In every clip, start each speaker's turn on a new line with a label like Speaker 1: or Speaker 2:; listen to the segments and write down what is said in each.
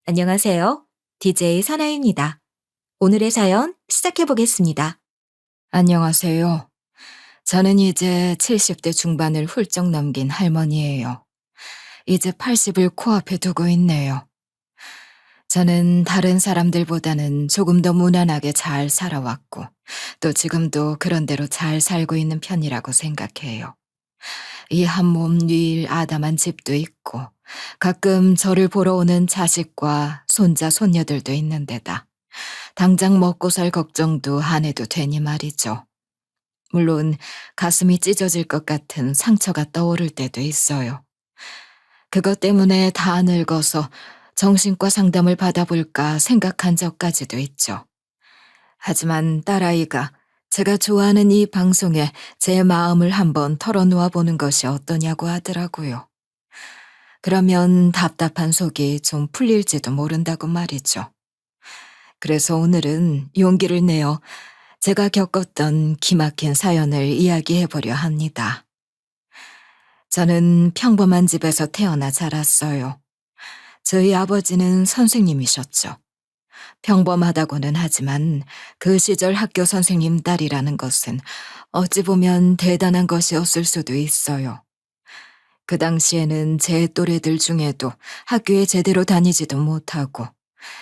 Speaker 1: 안녕하세요. DJ 선아입니다. 오늘의 사연 시작해 보겠습니다.
Speaker 2: 안녕하세요. 저는 이제 70대 중반을 훌쩍 넘긴 할머니예요. 이제 80을 코앞에 두고 있네요. 저는 다른 사람들보다는 조금 더 무난하게 잘 살아왔고, 또 지금도 그런 대로 잘 살고 있는 편이라고 생각해요. 이 한 몸 뉘일 아담한 집도 있고, 가끔 저를 보러 오는 자식과 손자, 손녀들도 있는데다, 당장 먹고 살 걱정도 안 해도 되니 말이죠. 물론 가슴이 찢어질 것 같은 상처가 떠오를 때도 있어요. 그것 때문에 다 늙어서 정신과 상담을 받아볼까 생각한 적까지도 있죠. 하지만 딸아이가 제가 좋아하는 이 방송에 제 마음을 한번 털어놓아 보는 것이 어떠냐고 하더라고요. 그러면 답답한 속이 좀 풀릴지도 모른다고 말이죠. 그래서 오늘은 용기를 내어 제가 겪었던 기막힌 사연을 이야기해보려 합니다. 저는 평범한 집에서 태어나 자랐어요. 저희 아버지는 선생님이셨죠. 평범하다고는 하지만 그 시절 학교 선생님 딸이라는 것은 어찌 보면 대단한 것이었을 수도 있어요. 그 당시에는 제 또래들 중에도 학교에 제대로 다니지도 못하고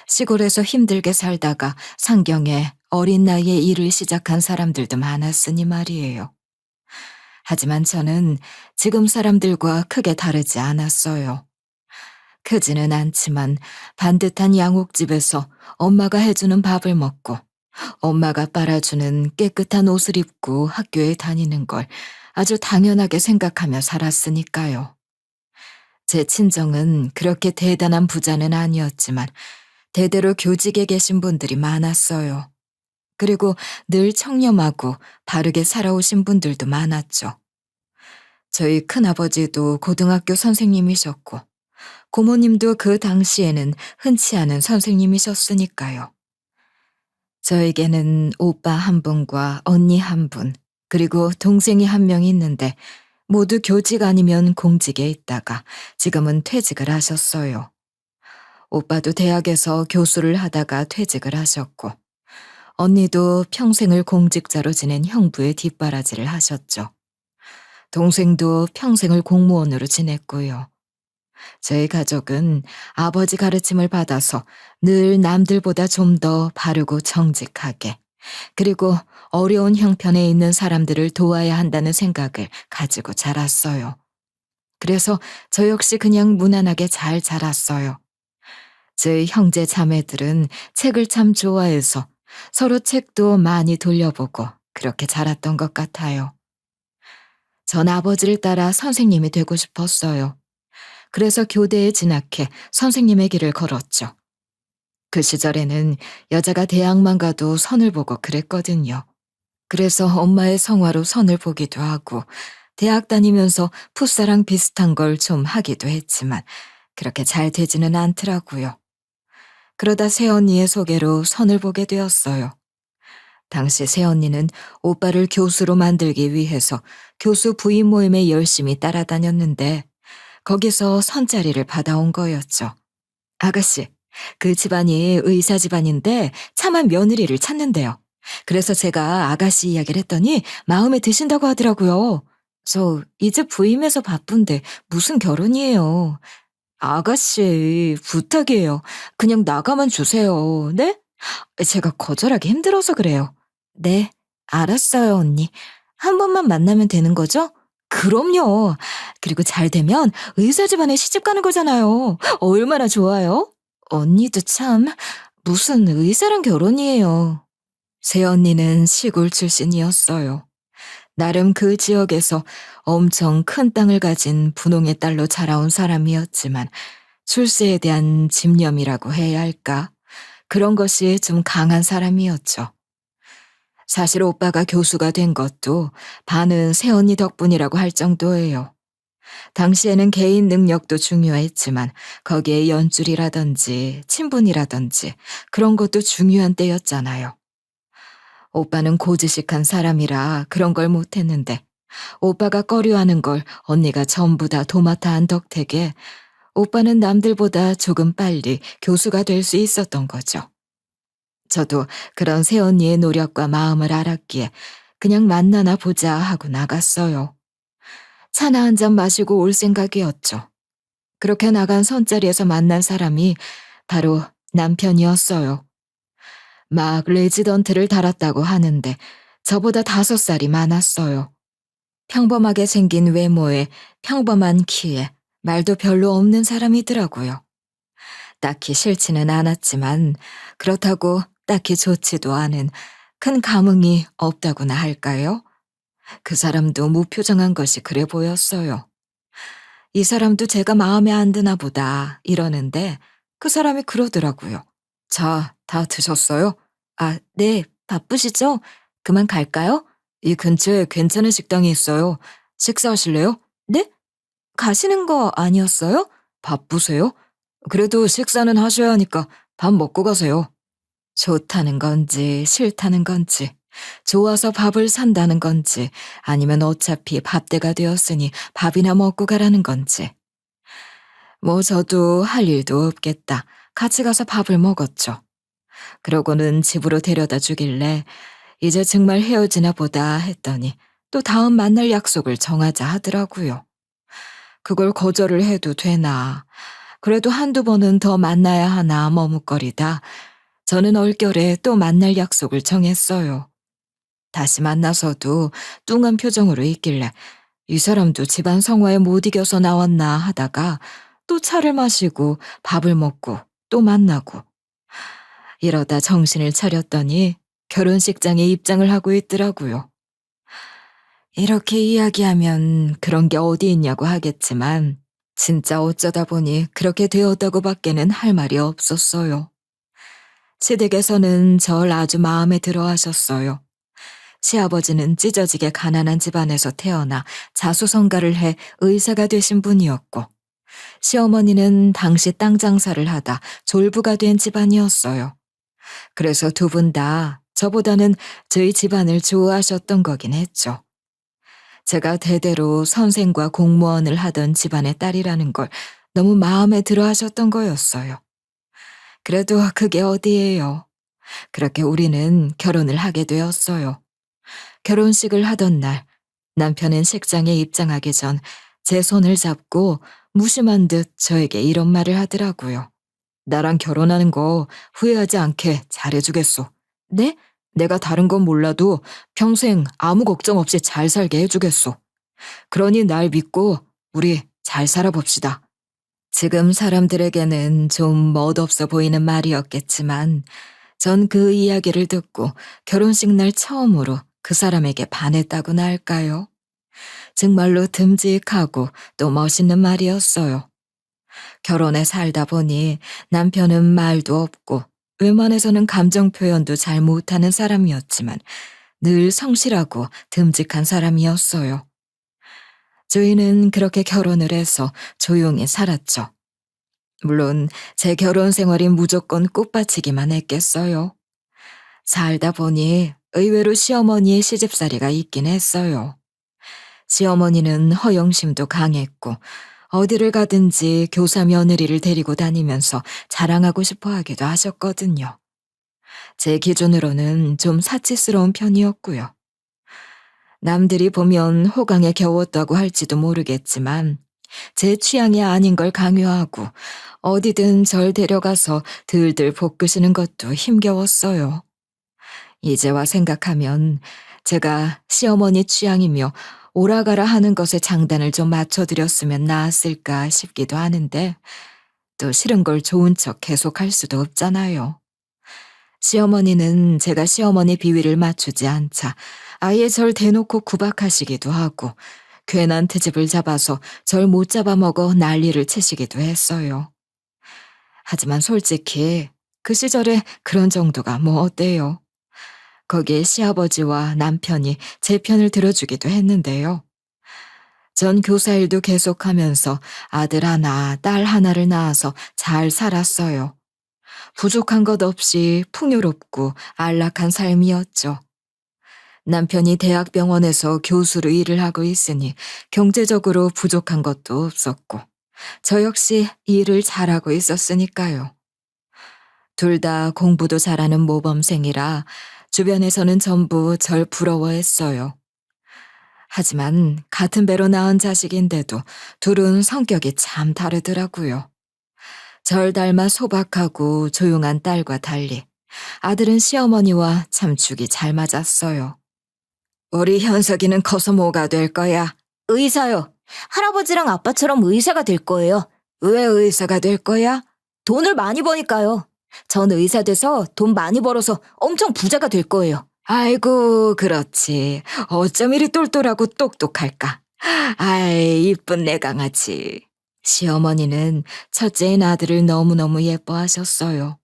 Speaker 2: 시골에서 힘들게 살다가 상경에 어린 나이에 일을 시작한 사람들도 많았으니 말이에요. 하지만 저는 지금 사람들과 크게 다르지 않았어요. 크지는 않지만 반듯한 양옥집에서 엄마가 해주는 밥을 먹고 엄마가 빨아주는 깨끗한 옷을 입고 학교에 다니는 걸 아주 당연하게 생각하며 살았으니까요. 제 친정은 그렇게 대단한 부자는 아니었지만 대대로 교직에 계신 분들이 많았어요. 그리고 늘 청렴하고 바르게 살아오신 분들도 많았죠. 저희 큰아버지도 고등학교 선생님이셨고 고모님도 그 당시에는 흔치 않은 선생님이셨으니까요. 저에게는 오빠 한 분과 언니 한 분, 그리고 동생이 한 명 있는데 모두 교직 아니면 공직에 있다가 지금은 퇴직을 하셨어요. 오빠도 대학에서 교수를 하다가 퇴직을 하셨고 언니도 평생을 공직자로 지낸 형부의 뒷바라지를 하셨죠. 동생도 평생을 공무원으로 지냈고요. 저희 가족은 아버지 가르침을 받아서 늘 남들보다 좀 더 바르고 정직하게, 그리고 어려운 형편에 있는 사람들을 도와야 한다는 생각을 가지고 자랐어요. 그래서 저 역시 그냥 무난하게 잘 자랐어요. 제 형제 자매들은 책을 참 좋아해서 서로 책도 많이 돌려보고 그렇게 자랐던 것 같아요. 전 아버지를 따라 선생님이 되고 싶었어요. 그래서 교대에 진학해 선생님의 길을 걸었죠. 그 시절에는 여자가 대학만 가도 선을 보고 그랬거든요. 그래서 엄마의 성화로 선을 보기도 하고 대학 다니면서 풋사랑 비슷한 걸 좀 하기도 했지만 그렇게 잘 되지는 않더라고요. 그러다 새언니의 소개로 선을 보게 되었어요. 당시 새언니는 오빠를 교수로 만들기 위해서 교수 부임 모임에 열심히 따라다녔는데 거기서 선자리를 받아온 거였죠. 아가씨, 그 집안이 의사 집안인데 참한 며느리를 찾는데요. 그래서 제가 아가씨 이야기를 했더니 마음에 드신다고 하더라고요. 저 이제 부임해서 바쁜데 무슨 결혼이에요. 아가씨, 부탁이에요. 그냥 나가만 주세요. 네? 제가 거절하기 힘들어서 그래요. 네, 알았어요, 언니. 한 번만 만나면 되는 거죠? 그럼요. 그리고 잘 되면 의사 집안에 시집 가는 거잖아요. 얼마나 좋아요? 언니도 참, 무슨 의사랑 결혼이에요. 새언니는 시골 출신이었어요. 나름 그 지역에서 엄청 큰 땅을 가진 분홍의 딸로 자라온 사람이었지만 출세에 대한 집념이라고 해야 할까? 그런 것이 좀 강한 사람이었죠. 사실 오빠가 교수가 된 것도 반은 새언니 덕분이라고 할 정도예요. 당시에는 개인 능력도 중요했지만 거기에 연줄이라든지 친분이라든지 그런 것도 중요한 때였잖아요. 오빠는 고지식한 사람이라 그런 걸 못했는데 오빠가 꺼려하는 걸 언니가 전부 다 도맡아 한 덕택에 오빠는 남들보다 조금 빨리 교수가 될 수 있었던 거죠. 저도 그런 새언니의 노력과 마음을 알았기에 그냥 만나나 보자 하고 나갔어요. 차나 한 잔 마시고 올 생각이었죠. 그렇게 나간 선자리에서 만난 사람이 바로 남편이었어요. 막 레지던트를 달았다고 하는데 저보다 5살이 많았어요. 평범하게 생긴 외모에 평범한 키에 말도 별로 없는 사람이더라고요. 딱히 싫지는 않았지만 그렇다고 딱히 좋지도 않은 큰 감흥이 없다고나 할까요? 그 사람도 무표정한 것이 그래 보였어요. 이 사람도 제가 마음에 안 드나 보다 이러는데 그 사람이 그러더라고요. 자, 다 드셨어요? 아, 네, 바쁘시죠? 그만 갈까요? 이 근처에 괜찮은 식당이 있어요. 식사하실래요? 네? 가시는 거 아니었어요? 바쁘세요? 그래도 식사는 하셔야 하니까 밥 먹고 가세요. 좋다는 건지 싫다는 건지, 좋아서 밥을 산다는 건지, 아니면 어차피 밥때가 되었으니 밥이나 먹고 가라는 건지. 뭐 저도 할 일도 없겠다. 같이 가서 밥을 먹었죠. 그러고는 집으로 데려다 주길래 이제 정말 헤어지나 보다 했더니 또 다음 만날 약속을 정하자 하더라고요. 그걸 거절을 해도 되나, 그래도 한두 번은 더 만나야 하나 머뭇거리다 저는 얼결에 또 만날 약속을 정했어요. 다시 만나서도 뚱한 표정으로 있길래 이 사람도 집안 성화에 못 이겨서 나왔나 하다가 또 차를 마시고 밥을 먹고 또 만나고 이러다 정신을 차렸더니 결혼식장에 입장을 하고 있더라고요. 이렇게 이야기하면 그런 게 어디 있냐고 하겠지만 진짜 어쩌다 보니 그렇게 되었다고 밖에는 할 말이 없었어요. 시댁에서는 절 아주 마음에 들어 하셨어요. 시아버지는 찢어지게 가난한 집안에서 태어나 자수성가를 해 의사가 되신 분이었고, 시어머니는 당시 땅 장사를 하다 졸부가 된 집안이었어요. 그래서 두 분 다 저보다는 저희 집안을 좋아하셨던 거긴 했죠. 제가 대대로 선생과 공무원을 하던 집안의 딸이라는 걸 너무 마음에 들어 하셨던 거였어요. 그래도 그게 어디예요. 그렇게 우리는 결혼을 하게 되었어요. 결혼식을 하던 날 남편은 식장에 입장하기 전 제 손을 잡고 무심한 듯 저에게 이런 말을 하더라고요. 나랑 결혼하는 거 후회하지 않게 잘해주겠소. 네? 내가 다른 건 몰라도 평생 아무 걱정 없이 잘 살게 해주겠소. 그러니 날 믿고 우리 잘 살아봅시다. 지금 사람들에게는 좀 멋없어 보이는 말이었겠지만 전 그 이야기를 듣고 결혼식 날 처음으로 그 사람에게 반했다고나 할까요? 정말로 듬직하고 또 멋있는 말이었어요. 결혼에 살다 보니 남편은 말도 없고 웬만해서는 감정 표현도 잘 못하는 사람이었지만 늘 성실하고 듬직한 사람이었어요. 저희는 그렇게 결혼을 해서 조용히 살았죠. 물론 제 결혼 생활이 무조건 꽃받치기만 했겠어요. 살다 보니 의외로 시어머니의 시집살이가 있긴 했어요. 시어머니는 허영심도 강했고 어디를 가든지 교사 며느리를 데리고 다니면서 자랑하고 싶어 하기도 하셨거든요. 제 기준으로는 좀 사치스러운 편이었고요. 남들이 보면 호강에 겨웠다고 할지도 모르겠지만 제 취향이 아닌 걸 강요하고 어디든 절 데려가서 들들 볶으시는 것도 힘겨웠어요. 이제와 생각하면 제가 시어머니 취향이며 오라가라 하는 것에 장단을 좀 맞춰드렸으면 나았을까 싶기도 하는데 또 싫은 걸 좋은 척 계속할 수도 없잖아요. 시어머니는 제가 시어머니 비위를 맞추지 않자 아예 절 대놓고 구박하시기도 하고 괜한 트집을 잡아서 절 못 잡아먹어 난리를 치시기도 했어요. 하지만 솔직히 그 시절에 그런 정도가 뭐 어때요? 거기에 시아버지와 남편이 제 편을 들어주기도 했는데요. 전 교사 일도 계속하면서 아들 하나, 딸 하나를 낳아서 잘 살았어요. 부족한 것 없이 풍요롭고 안락한 삶이었죠. 남편이 대학병원에서 교수로 일을 하고 있으니 경제적으로 부족한 것도 없었고 저 역시 일을 잘하고 있었으니까요. 둘 다 공부도 잘하는 모범생이라 주변에서는 전부 절 부러워했어요. 하지만 같은 배로 낳은 자식인데도 둘은 성격이 참 다르더라고요. 절 닮아 소박하고 조용한 딸과 달리 아들은 시어머니와 참 죽이 잘 맞았어요. 우리 현석이는 커서 뭐가 될 거야?
Speaker 1: 의사요. 할아버지랑 아빠처럼 의사가 될 거예요.
Speaker 2: 왜 의사가 될 거야?
Speaker 1: 돈을 많이 버니까요. 전 의사 돼서 돈 많이 벌어서 엄청 부자가 될 거예요.
Speaker 2: 아이고, 그렇지. 어쩜 이리 똘똘하고 똑똑할까? 아이, 이쁜 내 강아지. 시어머니는 첫째인 아들을 너무너무 예뻐하셨어요.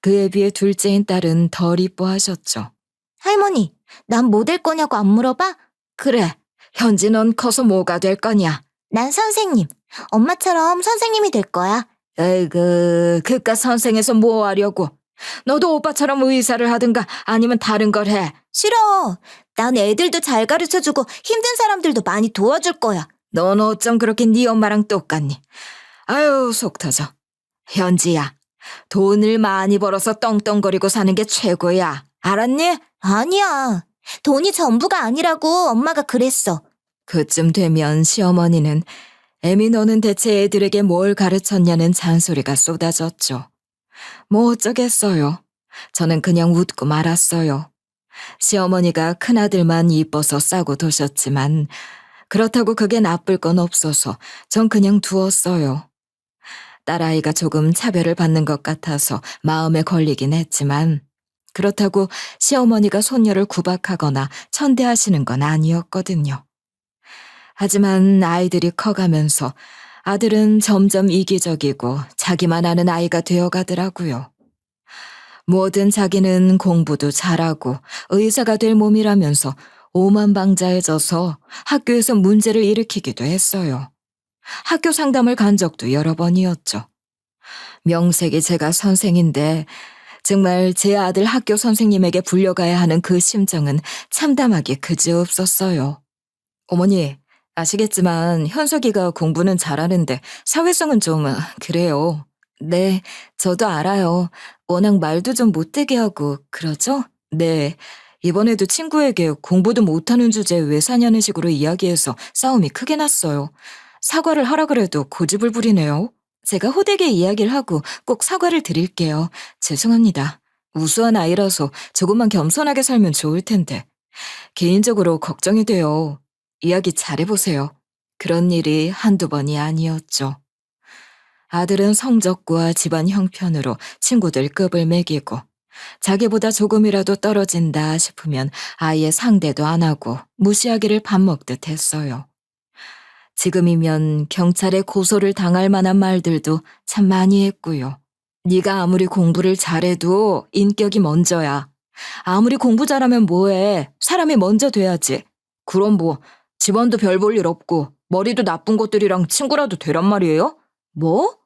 Speaker 2: 그에 비해 둘째인 딸은 덜 이뻐하셨죠.
Speaker 1: 할머니, 난 뭐 될 거냐고 안 물어봐?
Speaker 2: 그래, 현지 넌 커서 뭐가 될 거냐?
Speaker 1: 난 선생님. 엄마처럼 선생님이 될 거야.
Speaker 2: 에이그, 그깟 선생에서 뭐 하려고? 너도 오빠처럼 의사를 하든가 아니면 다른 걸 해.
Speaker 1: 싫어. 난 애들도 잘 가르쳐주고 힘든 사람들도 많이 도와줄 거야.
Speaker 2: 넌 어쩜 그렇게 네 엄마랑 똑같니? 아유, 속 터져. 현지야, 돈을 많이 벌어서 떵떵거리고 사는 게 최고야. 알았니?
Speaker 1: 아니야. 돈이 전부가 아니라고 엄마가 그랬어.
Speaker 2: 그쯤 되면 시어머니는 애미 너는 대체 애들에게 뭘 가르쳤냐는 잔소리가 쏟아졌죠. 뭐 어쩌겠어요. 저는 그냥 웃고 말았어요. 시어머니가 큰아들만 이뻐서 싸고 도셨지만 그렇다고 그게 나쁠 건 없어서 전 그냥 두었어요. 딸아이가 조금 차별을 받는 것 같아서 마음에 걸리긴 했지만 그렇다고 시어머니가 손녀를 구박하거나 천대하시는 건 아니었거든요. 하지만 아이들이 커가면서 아들은 점점 이기적이고 자기만 아는 아이가 되어가더라고요. 뭐든 자기는 공부도 잘하고 의사가 될 몸이라면서 오만방자해져서 학교에서 문제를 일으키기도 했어요. 학교 상담을 간 적도 여러 번이었죠. 명색이 제가 선생인데 정말 제 아들 학교 선생님에게 불려가야 하는 그 심정은 참담하기 그지없었어요. 어머니, 아시겠지만 현석이가 공부는 잘하는데 사회성은 좀 그래요. 네, 저도 알아요. 워낙 말도 좀 못되게 하고 그러죠? 네, 이번에도 친구에게 공부도 못하는 주제에 왜 사냐는 식으로 이야기해서 싸움이 크게 났어요. 사과를 하라 그래도 고집을 부리네요. 제가 호되게 이야기를 하고 꼭 사과를 드릴게요. 죄송합니다. 우수한 아이라서 조금만 겸손하게 살면 좋을 텐데. 개인적으로 걱정이 돼요. 이야기 잘해보세요. 그런 일이 한두 번이 아니었죠. 아들은 성적과 집안 형편으로 친구들 급을 매기고 자기보다 조금이라도 떨어진다 싶으면 아예 상대도 안 하고 무시하기를 밥 먹듯 했어요. 지금이면 경찰에 고소를 당할 만한 말들도 참 많이 했고요. 네가 아무리 공부를 잘해도 인격이 먼저야. 아무리 공부 잘하면 뭐해. 사람이 먼저 돼야지. 그럼 뭐 집안도 별 볼 일 없고 머리도 나쁜 것들이랑 친구라도 되란 말이에요? 뭐?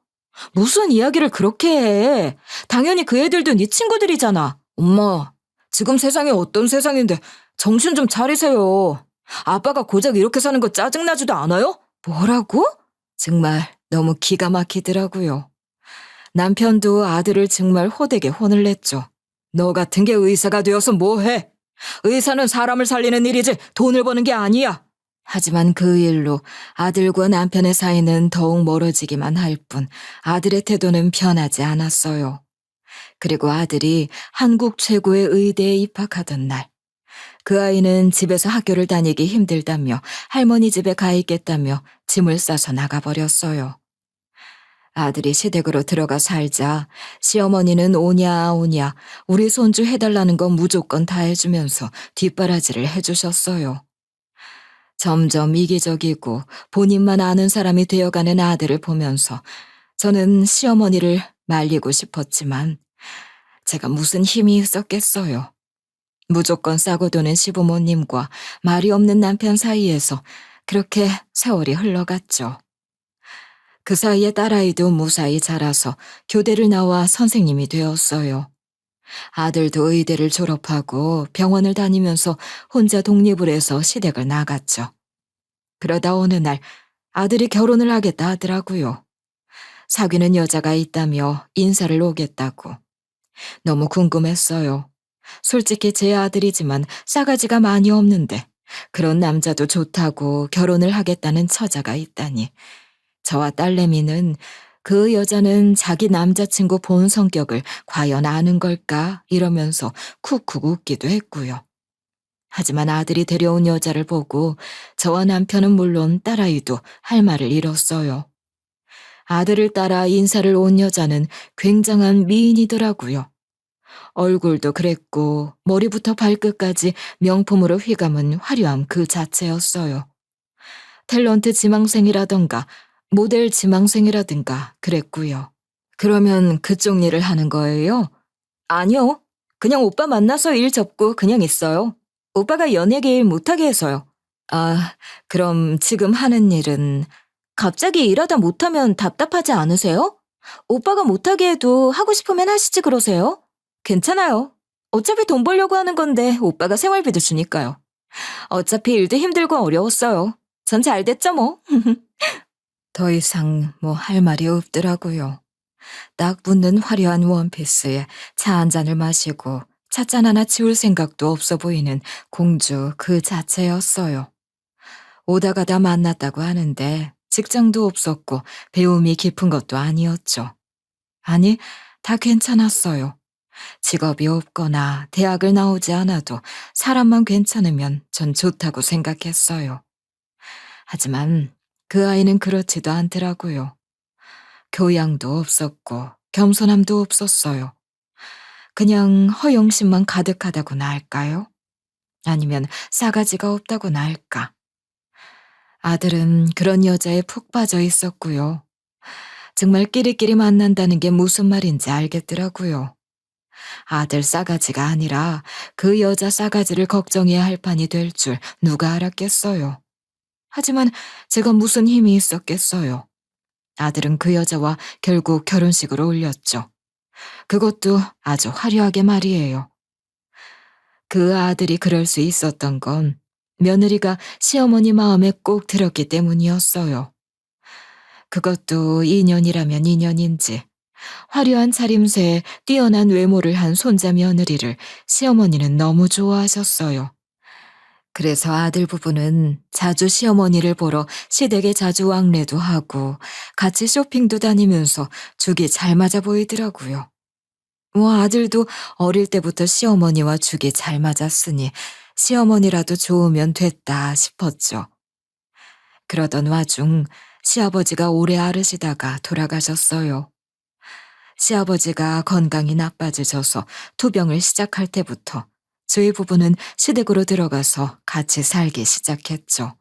Speaker 2: 무슨 이야기를 그렇게 해. 당연히 그 애들도 네 친구들이잖아. 엄마, 지금 세상이 어떤 세상인데 정신 좀 차리세요. 아빠가 고작 이렇게 사는 거 짜증나지도 않아요? 뭐라고? 정말 너무 기가 막히더라고요. 남편도 아들을 정말 호되게 혼을 냈죠. 너 같은 게 의사가 되어서 뭐해? 의사는 사람을 살리는 일이지 돈을 버는 게 아니야. 하지만 그 일로 아들과 남편의 사이는 더욱 멀어지기만 할 뿐 아들의 태도는 변하지 않았어요. 그리고 아들이 한국 최고의 의대에 입학하던 날, 그 아이는 집에서 학교를 다니기 힘들다며 할머니 집에 가 있겠다며 짐을 싸서 나가버렸어요. 아들이 시댁으로 들어가 살자 시어머니는 오냐 오냐 우리 손주 해달라는 건 무조건 다 해주면서 뒷바라지를 해주셨어요. 점점 이기적이고 본인만 아는 사람이 되어가는 아들을 보면서 저는 시어머니를 말리고 싶었지만 제가 무슨 힘이 있었겠어요. 무조건 싸고 도는 시부모님과 말이 없는 남편 사이에서 그렇게 세월이 흘러갔죠. 그 사이에 딸아이도 무사히 자라서 교대를 나와 선생님이 되었어요. 아들도 의대를 졸업하고 병원을 다니면서 혼자 독립을 해서 시댁을 나갔죠. 그러다 어느 날 아들이 결혼을 하겠다 하더라고요. 사귀는 여자가 있다며 인사를 오겠다고. 너무 궁금했어요. 솔직히 제 아들이지만 싸가지가 많이 없는데 그런 남자도 좋다고 결혼을 하겠다는 처자가 있다니. 저와 딸내미는 그 여자는 자기 남자친구 본 성격을 과연 아는 걸까 이러면서 쿡쿡 웃기도 했고요. 하지만 아들이 데려온 여자를 보고 저와 남편은 물론 딸아이도 할 말을 잃었어요. 아들을 따라 인사를 온 여자는 굉장한 미인이더라고요. 얼굴도 그랬고 머리부터 발끝까지 명품으로 휘감은 화려함 그 자체였어요. 탤런트 지망생이라던가 모델 지망생이라든가 그랬고요. 그러면 그쪽 일을 하는 거예요? 아니요. 그냥 오빠 만나서 일 접고 그냥 있어요. 오빠가 연예계 일 못하게 해서요. 아, 그럼 지금 하는 일은 갑자기 일하다 못하면 답답하지 않으세요? 오빠가 못하게 해도 하고 싶으면 하시지 그러세요? 괜찮아요. 어차피 돈 벌려고 하는 건데 오빠가 생활비도 주니까요. 어차피 일도 힘들고 어려웠어요. 전 잘 됐죠 뭐. 더 이상 뭐 할 말이 없더라고요. 딱 붙는 화려한 원피스에 차 한 잔을 마시고 찻잔 하나 치울 생각도 없어 보이는 공주 그 자체였어요. 오다 가다 만났다고 하는데 직장도 없었고 배움이 깊은 것도 아니었죠. 아니, 다 괜찮았어요. 직업이 없거나 대학을 나오지 않아도 사람만 괜찮으면 전 좋다고 생각했어요. 하지만 그 아이는 그렇지도 않더라고요. 교양도 없었고 겸손함도 없었어요. 그냥 허영심만 가득하다고나 할까요? 아니면 싸가지가 없다고나 할까? 아들은 그런 여자에 푹 빠져 있었고요. 정말 끼리끼리 만난다는 게 무슨 말인지 알겠더라고요. 아들 싸가지가 아니라 그 여자 싸가지를 걱정해야 할 판이 될 줄 누가 알았겠어요. 하지만 제가 무슨 힘이 있었겠어요. 아들은 그 여자와 결국 결혼식을 올렸죠. 그것도 아주 화려하게 말이에요. 그 아들이 그럴 수 있었던 건 며느리가 시어머니 마음에 꼭 들었기 때문이었어요. 그것도 인연이라면 인연인지 화려한 차림새에 뛰어난 외모를 한 손자 며느리를 시어머니는 너무 좋아하셨어요. 그래서 아들 부부는 자주 시어머니를 보러 시댁에 자주 왕래도 하고 같이 쇼핑도 다니면서 죽이 잘 맞아 보이더라고요. 뭐 아들도 어릴 때부터 시어머니와 죽이 잘 맞았으니 시어머니라도 좋으면 됐다 싶었죠. 그러던 와중 시아버지가 오래 앓으시다가 돌아가셨어요. 시아버지가 건강이 나빠지셔서 투병을 시작할 때부터 저희 부부는 시댁으로 들어가서 같이 살기 시작했죠.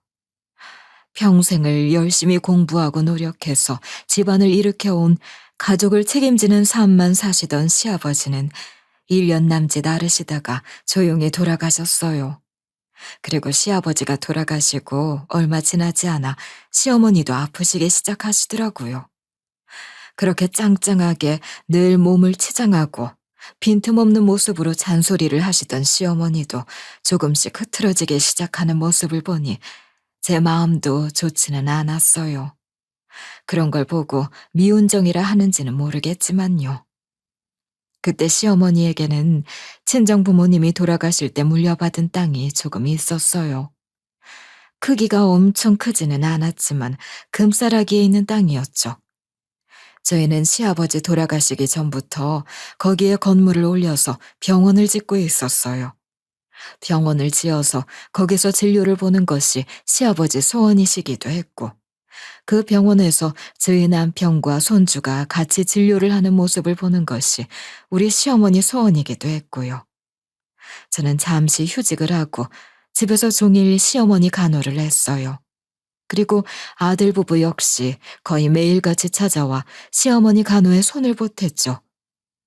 Speaker 2: 평생을 열심히 공부하고 노력해서 집안을 일으켜온 가족을 책임지는 삶만 사시던 시아버지는 1년 남짓 앓으시다가 조용히 돌아가셨어요. 그리고 시아버지가 돌아가시고 얼마 지나지 않아 시어머니도 아프시기 시작하시더라고요. 그렇게 짱짱하게 늘 몸을 치장하고 빈틈없는 모습으로 잔소리를 하시던 시어머니도 조금씩 흐트러지기 시작하는 모습을 보니 제 마음도 좋지는 않았어요. 그런 걸 보고 미운정이라 하는지는 모르겠지만요. 그때 시어머니에게는 친정 부모님이 돌아가실 때 물려받은 땅이 조금 있었어요. 크기가 엄청 크지는 않았지만 금싸라기에 있는 땅이었죠. 저희는 시아버지 돌아가시기 전부터 거기에 건물을 올려서 병원을 짓고 있었어요. 병원을 지어서 거기서 진료를 보는 것이 시아버지 소원이시기도 했고, 그 병원에서 저희 남편과 손주가 같이 진료를 하는 모습을 보는 것이 우리 시어머니 소원이기도 했고요. 저는 잠시 휴직을 하고 집에서 종일 시어머니 간호를 했어요. 그리고 아들 부부 역시 거의 매일같이 찾아와 시어머니 간호에 손을 보탰죠.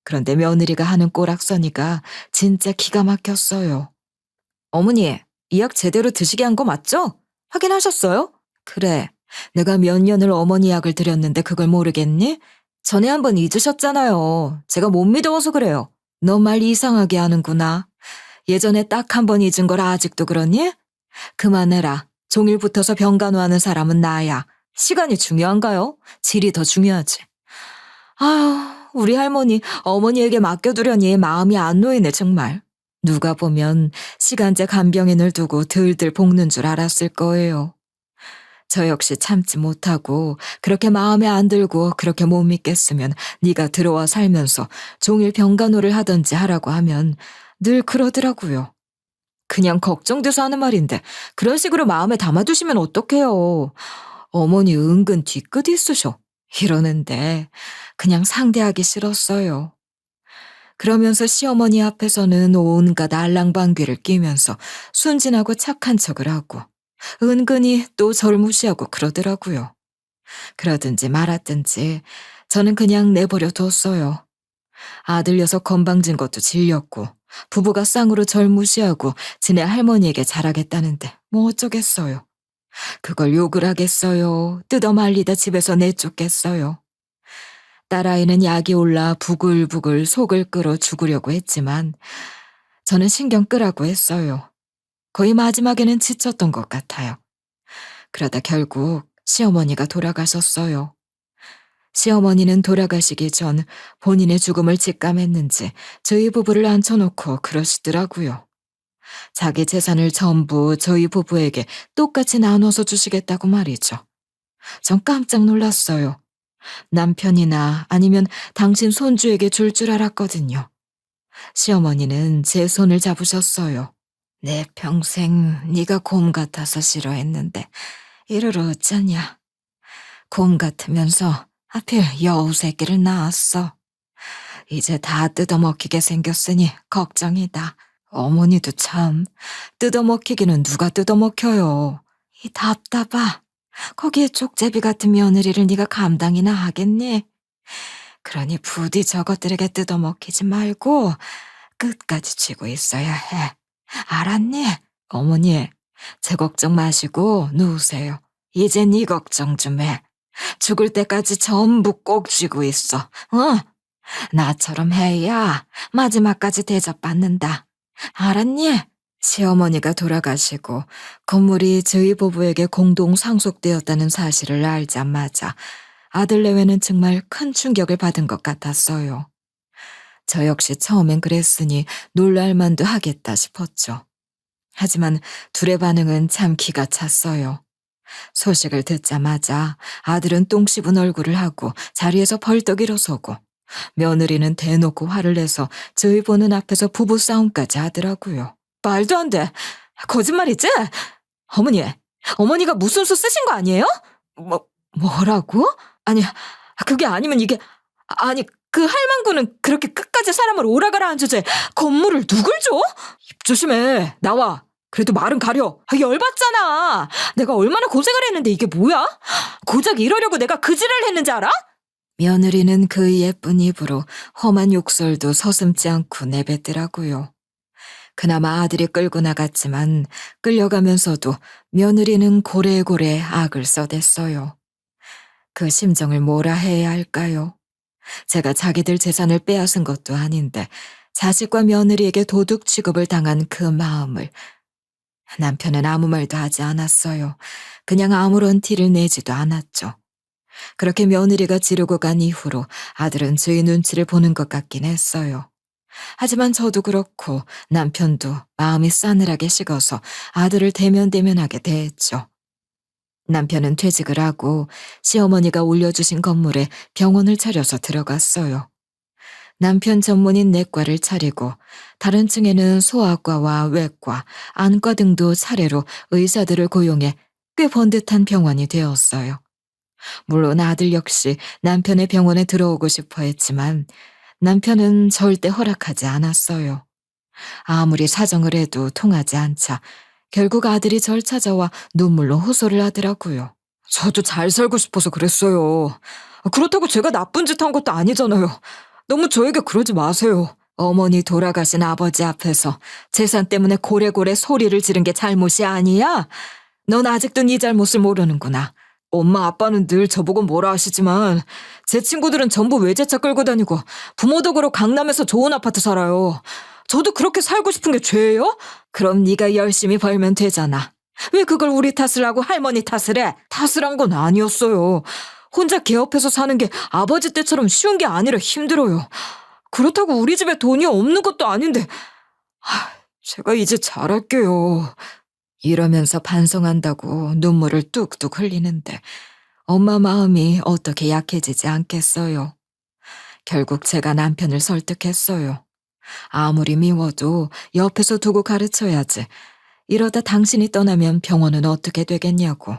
Speaker 2: 그런데 며느리가 하는 꼬락서니가 진짜 기가 막혔어요. 어머니, 이 약 제대로 드시게 한 거 맞죠? 확인하셨어요? 그래, 내가 몇 년을 어머니 약을 드렸는데 그걸 모르겠니? 전에 한번 잊으셨잖아요. 제가 못 믿어서 그래요. 너 말 이상하게 하는구나. 예전에 딱 한 번 잊은 걸 아직도 그러니? 그만해라. 종일 붙어서 병간호하는 사람은 나야.
Speaker 1: 시간이 중요한가요? 질이 더 중요하지. 아휴, 우리 할머니, 어머니에게 맡겨두려니 마음이 안 놓이네, 정말. 누가 보면 시간제 간병인을 두고 들들 볶는 줄 알았을 거예요. 저 역시 참지 못하고 그렇게 마음에 안 들고 그렇게 못 믿겠으면 네가 들어와 살면서 종일 병간호를 하던지 하라고 하면 늘 그러더라고요. 그냥 걱정돼서 하는 말인데 그런 식으로 마음에 담아두시면 어떡해요. 어머니 은근 뒤끝 있으셔. 이러는데 그냥 상대하기 싫었어요. 그러면서 시어머니 앞에서는 온갖 알랑방귀를 끼면서 순진하고 착한 척을 하고 은근히 또 절 무시하고 그러더라고요. 그러든지 말았든지 저는 그냥 내버려 뒀어요. 아들 녀석 건방진 것도 질렸고 부부가 쌍으로 절 무시하고 지네 할머니에게 잘하겠다는데 뭐 어쩌겠어요. 그걸 욕을 하겠어요. 뜯어 말리다 집에서 내쫓겠어요. 딸아이는 약이 올라 부글부글 속을 끓어 죽으려고 했지만 저는 신경 끄라고 했어요. 거의 마지막에는 지쳤던 것 같아요. 그러다 결국 시어머니가 돌아가셨어요. 시어머니는 돌아가시기 전 본인의 죽음을 직감했는지 저희 부부를 앉혀놓고 그러시더라고요. 자기 재산을 전부 저희 부부에게 똑같이 나눠서 주시겠다고 말이죠. 전 깜짝 놀랐어요. 남편이나 아니면 당신 손주에게 줄 알았거든요. 시어머니는 제 손을 잡으셨어요. 내 평생 네가 곰 같아서 싫어했는데 이러러 어쩌냐. 곰 같으면서 하필 여우 새끼를 낳았어. 이제 다 뜯어먹히게 생겼으니 걱정이다. 어머니도 참 뜯어먹히기는 누가 뜯어먹혀요. 이 답답하. 거기에 쪽제비 같은 며느리를 네가 감당이나 하겠니? 그러니 부디 저것들에게 뜯어먹히지 말고 끝까지 쥐고 있어야 해. 알았니? 어머니, 제 걱정 마시고 누우세요. 이제 네 걱정 좀 해. 죽을 때까지 전부 꼭 쥐고 있어. 나처럼 해야 마지막까지 대접받는다. 알았니? 시어머니가 돌아가시고 건물이 저희 부부에게 공동 상속되었다는 사실을 알자마자 아들 내외는 정말 큰 충격을 받은 것 같았어요. 저 역시 처음엔 그랬으니 놀랄만도 하겠다 싶었죠. 하지만 둘의 반응은 참 기가 찼어요. 소식을 듣자마자 아들은 똥 씹은 얼굴을 하고 자리에서 벌떡 일어서고 며느리는 대놓고 화를 내서 저희 보는 앞에서 부부싸움까지 하더라고요. 말도 안 돼. 거짓말이지? 어머니가 무슨 수 쓰신 거 아니에요? 뭐라고? 아니, 그게 아니면 이게, 아니, 그 할망구는 그렇게 끝까지 사람을 오라가라 한 주제에 건물을 누굴 줘? 입 조심해. 나와. 그래도 말은 가려. 열받잖아. 내가 얼마나 고생을 했는데 이게 뭐야? 고작 이러려고 내가 그 지랄을 했는지 알아? 며느리는 그 예쁜 입으로 험한 욕설도 서슴지 않고 내뱉더라고요. 그나마 아들이 끌고 나갔지만 끌려가면서도 며느리는 고래고래 악을 써댔어요. 그 심정을 뭐라 해야 할까요? 제가 자기들 재산을 빼앗은 것도 아닌데 자식과 며느리에게 도둑 취급을 당한 그 마음을. 남편은 아무 말도 하지 않았어요. 그냥 아무런 티를 내지도 않았죠. 그렇게 며느리가 지르고 간 이후로 아들은 저희 눈치를 보는 것 같긴 했어요. 하지만 저도 그렇고 남편도 마음이 싸늘하게 식어서 아들을 대면대면하게 대했죠. 남편은 퇴직을 하고 시어머니가 올려주신 건물에 병원을 차려서 들어갔어요. 남편 전문인 내과를 차리고 다른 층에는 소아과와 외과, 안과 등도 차례로 의사들을 고용해 꽤 번듯한 병원이 되었어요. 물론 아들 역시 남편의 병원에 들어오고 싶어 했지만 남편은 절대 허락하지 않았어요. 아무리 사정을 해도 통하지 않자 결국 아들이 절 찾아와 눈물로 호소를 하더라고요. 저도 잘 살고 싶어서 그랬어요. 그렇다고 제가 나쁜 짓 한 것도 아니잖아요. 너무 저에게 그러지 마세요. 어머니 돌아가신 아버지 앞에서 재산 때문에 고래고래 소리를 지른 게 잘못이 아니야? 넌 아직도 네 잘못을 모르는구나. 엄마 아빠는 늘 저보고 뭐라 하시지만 제 친구들은 전부 외제차 끌고 다니고 부모 덕으로 강남에서 좋은 아파트 살아요. 저도 그렇게 살고 싶은 게 죄예요? 그럼 네가 열심히 벌면 되잖아. 왜 그걸 우리 탓을 하고 할머니 탓을 해? 탓을 한 건 아니었어요. 혼자 개업해서 사는 게 아버지 때처럼 쉬운 게 아니라 힘들어요. 그렇다고 우리 집에 돈이 없는 것도 아닌데, 제가 이제 잘할게요.
Speaker 2: 이러면서 반성한다고 눈물을 뚝뚝 흘리는데 엄마 마음이 어떻게 약해지지 않겠어요. 결국 제가 남편을 설득했어요. 아무리 미워도 옆에서 두고 가르쳐야지. 이러다 당신이 떠나면 병원은 어떻게 되겠냐고.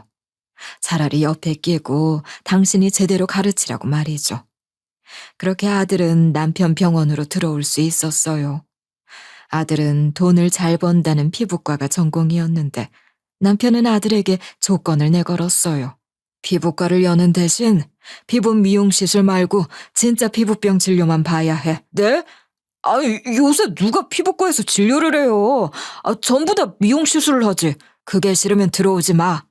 Speaker 2: 차라리 옆에 끼고 당신이 제대로 가르치라고 말이죠. 그렇게 아들은 남편 병원으로 들어올 수 있었어요. 아들은 돈을 잘 번다는 피부과가 전공이었는데 남편은 아들에게 조건을 내걸었어요. 피부과를 여는 대신 피부 미용 시술 말고 진짜 피부병 진료만 봐야 해.
Speaker 1: 네? 아니, 요새 누가 피부과에서 진료를 해요? 전부 다 미용 시술을 하지.
Speaker 2: 그게 싫으면 들어오지 마.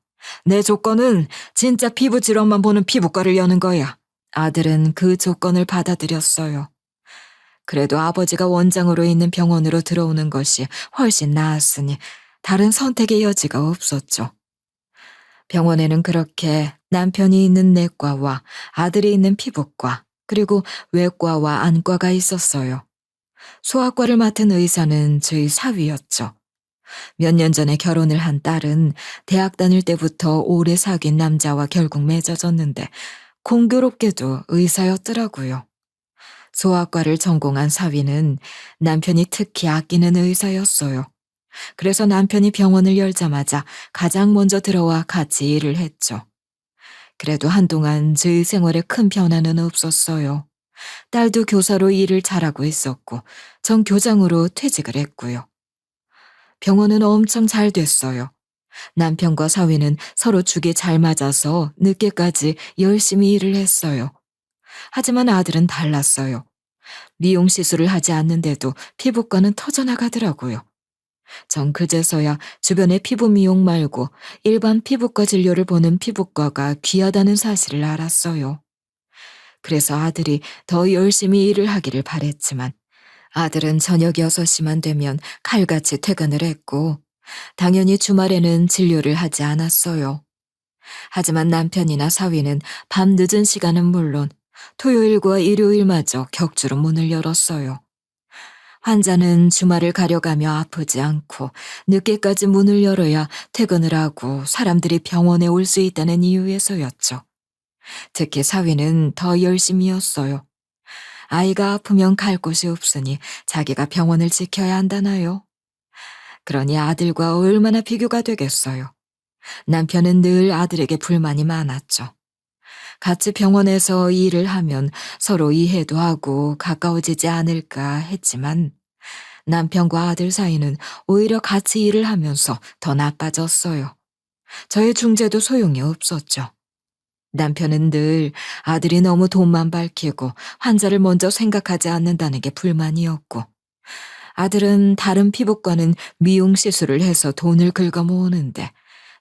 Speaker 2: 내 조건은 진짜 피부 질환만 보는 피부과를 여는 거야. 아들은 그 조건을 받아들였어요. 그래도 아버지가 원장으로 있는 병원으로 들어오는 것이 훨씬 나았으니 다른 선택의 여지가 없었죠. 병원에는 그렇게 남편이 있는 내과와 아들이 있는 피부과, 그리고 외과와 안과가 있었어요. 소아과를 맡은 의사는 저희 사위였죠. 몇 년 전에 결혼을 한 딸은 대학 다닐 때부터 오래 사귄 남자와 결국 맺어졌는데 공교롭게도 의사였더라고요. 소아과를 전공한 사위는 남편이 특히 아끼는 의사였어요. 그래서 남편이 병원을 열자마자 가장 먼저 들어와 같이 일을 했죠. 그래도 한동안 저희 생활에 큰 변화는 없었어요. 딸도 교사로 일을 잘하고 있었고 전 교장으로 퇴직을 했고요. 병원은 엄청 잘 됐어요. 남편과 사위는 서로 죽이 잘 맞아서 늦게까지 열심히 일을 했어요. 하지만 아들은 달랐어요. 미용 시술을 하지 않는데도 피부과는 터져나가더라고요. 전 그제서야 주변에 피부 미용 말고 일반 피부과 진료를 보는 피부과가 귀하다는 사실을 알았어요. 그래서 아들이 더 열심히 일을 하기를 바랬지만 아들은 저녁 6시만 되면 칼같이 퇴근을 했고 당연히 주말에는 진료를 하지 않았어요. 하지만 남편이나 사위는 밤 늦은 시간은 물론 토요일과 일요일마저 격주로 문을 열었어요. 환자는 주말을 가려가며 아프지 않고 늦게까지 문을 열어야 퇴근을 하고 사람들이 병원에 올 수 있다는 이유에서였죠. 특히 사위는 더 열심히였어요. 아이가 아프면 갈 곳이 없으니 자기가 병원을 지켜야 한다나요. 그러니 아들과 얼마나 비교가 되겠어요. 남편은 늘 아들에게 불만이 많았죠. 같이 병원에서 일을 하면 서로 이해도 하고 가까워지지 않을까 했지만 남편과 아들 사이는 오히려 같이 일을 하면서 더 나빠졌어요. 저의 중재도 소용이 없었죠. 남편은 늘 아들이 너무 돈만 밝히고 환자를 먼저 생각하지 않는다는 게 불만이었고 아들은 다른 피부과는 미용 시술을 해서 돈을 긁어 모으는데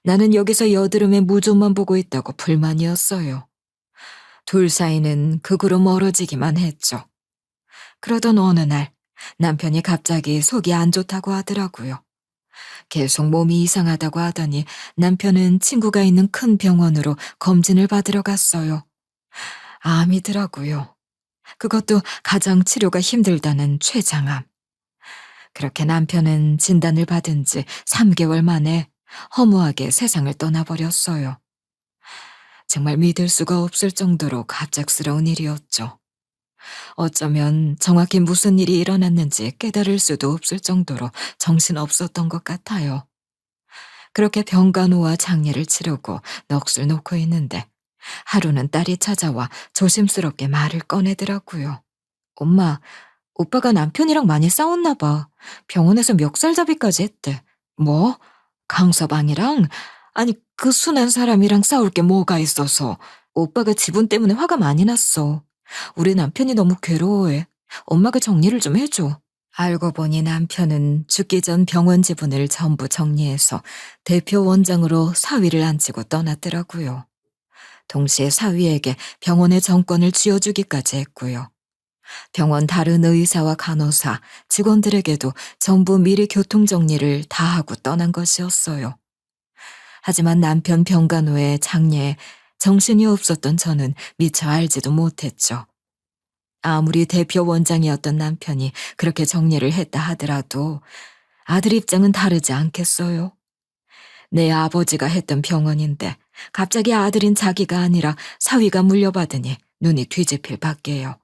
Speaker 2: 나는 여기서 여드름의 무좀만 보고 있다고 불만이었어요. 둘 사이는 극으로 멀어지기만 했죠. 그러던 어느 날 남편이 갑자기 속이 안 좋다고 하더라고요. 계속 몸이 이상하다고 하더니 남편은 친구가 있는 큰 병원으로 검진을 받으러 갔어요. 암이더라고요. 그것도 가장 치료가 힘들다는 췌장암. 그렇게 남편은 진단을 받은 지 3개월 만에 허무하게 세상을 떠나버렸어요. 정말 믿을 수가 없을 정도로 갑작스러운 일이었죠. 어쩌면 정확히 무슨 일이 일어났는지 깨달을 수도 없을 정도로 정신없었던 것 같아요. 그렇게 병간호와 장례를 치르고 넋을 놓고 있는데 하루는 딸이 찾아와 조심스럽게 말을 꺼내더라고요. 엄마, 오빠가 남편이랑 많이 싸웠나 봐. 병원에서 멱살잡이까지 했대. 뭐? 강서방이랑? 아니, 그 순한 사람이랑 싸울 게 뭐가 있어서. 오빠가 지분 때문에 화가 많이 났어. 우리 남편이 너무 괴로워해. 엄마가 정리를 좀 해줘. 알고 보니 남편은 죽기 전 병원 지분을 전부 정리해서 대표 원장으로 사위를 앉히고 떠났더라고요. 동시에 사위에게 병원의 정권을 쥐어주기까지 했고요. 병원 다른 의사와 간호사, 직원들에게도 전부 미리 교통정리를 다 하고 떠난 것이었어요.
Speaker 1: 하지만 남편 병간 후에 장례에 정신이 없었던 저는 미처 알지도 못했죠. 아무리 대표 원장이었던 남편이 그렇게 정리를 했다 하더라도 아들 입장은 다르지 않겠어요? 내 아버지가 했던 병원인데 갑자기 아들인 자기가 아니라 사위가 물려받으니 눈이 뒤집힐 밖에요.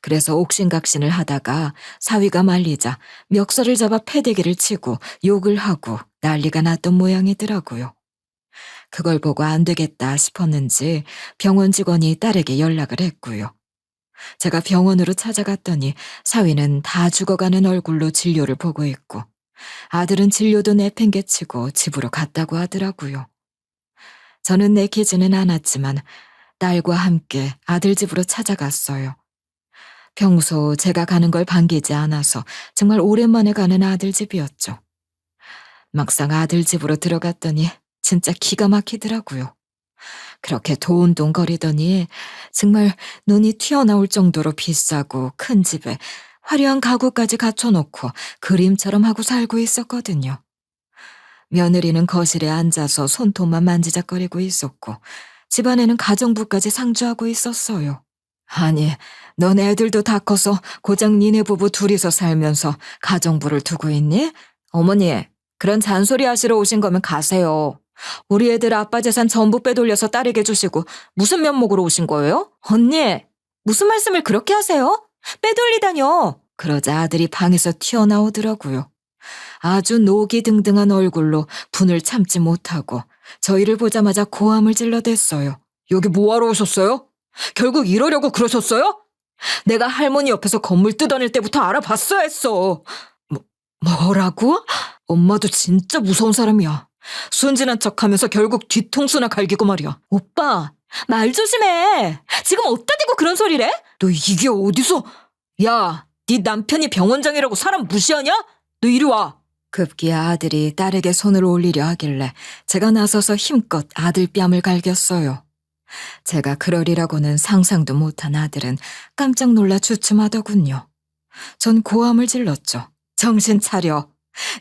Speaker 1: 그래서 옥신각신을 하다가 사위가 말리자 멱살을 잡아 패대기를 치고 욕을 하고 난리가 났던 모양이더라고요. 그걸 보고 안 되겠다 싶었는지 병원 직원이 딸에게 연락을 했고요. 제가 병원으로 찾아갔더니 사위는 다 죽어가는 얼굴로 진료를 보고 있고 아들은 진료도 내팽개치고 집으로 갔다고 하더라고요. 저는 내키지는 않았지만 딸과 함께 아들 집으로 찾아갔어요. 평소 제가 가는 걸 반기지 않아서 정말 오랜만에 가는 아들 집이었죠. 막상 아들 집으로 들어갔더니 진짜 기가 막히더라고요. 그렇게 도운동거리더니 정말 눈이 튀어나올 정도로 비싸고 큰 집에 화려한 가구까지 갖춰놓고 그림처럼 하고 살고 있었거든요. 며느리는 거실에 앉아서 손톱만 만지작거리고 있었고 집안에는 가정부까지 상주하고 있었어요. 아니, 넌 애들도 다 커서 고작 니네 부부 둘이서 살면서 가정부를 두고 있니? 어머니, 그런 잔소리 하시러 오신 거면 가세요. 우리 애들 아빠 재산 전부 빼돌려서 딸에게 주시고 무슨 면목으로 오신 거예요? 언니, 무슨 말씀을 그렇게 하세요? 빼돌리다뇨. 그러자 아들이 방에서 튀어나오더라고요. 아주 노기등등한 얼굴로 분을 참지 못하고 저희를 보자마자 고함을 질러댔어요. 여기 뭐하러 오셨어요? 결국 이러려고 그러셨어요? 내가 할머니 옆에서 건물 뜯어낼 때부터 알아봤어야 했어. 뭐라고? 엄마도 진짜 무서운 사람이야. 순진한 척하면서 결국 뒤통수나 갈기고 말이야. 오빠, 말 조심해. 지금 어디다 대고 그런 소리래? 너 이게 어디서? 야, 네 남편이 병원장이라고 사람 무시하냐? 너 이리 와. 급기야 아들이 딸에게 손을 올리려 하길래 제가 나서서 힘껏 아들 뺨을 갈겼어요. 제가 그러리라고는 상상도 못한 아들은 깜짝 놀라 주춤하더군요. 전 고함을 질렀죠. 정신 차려.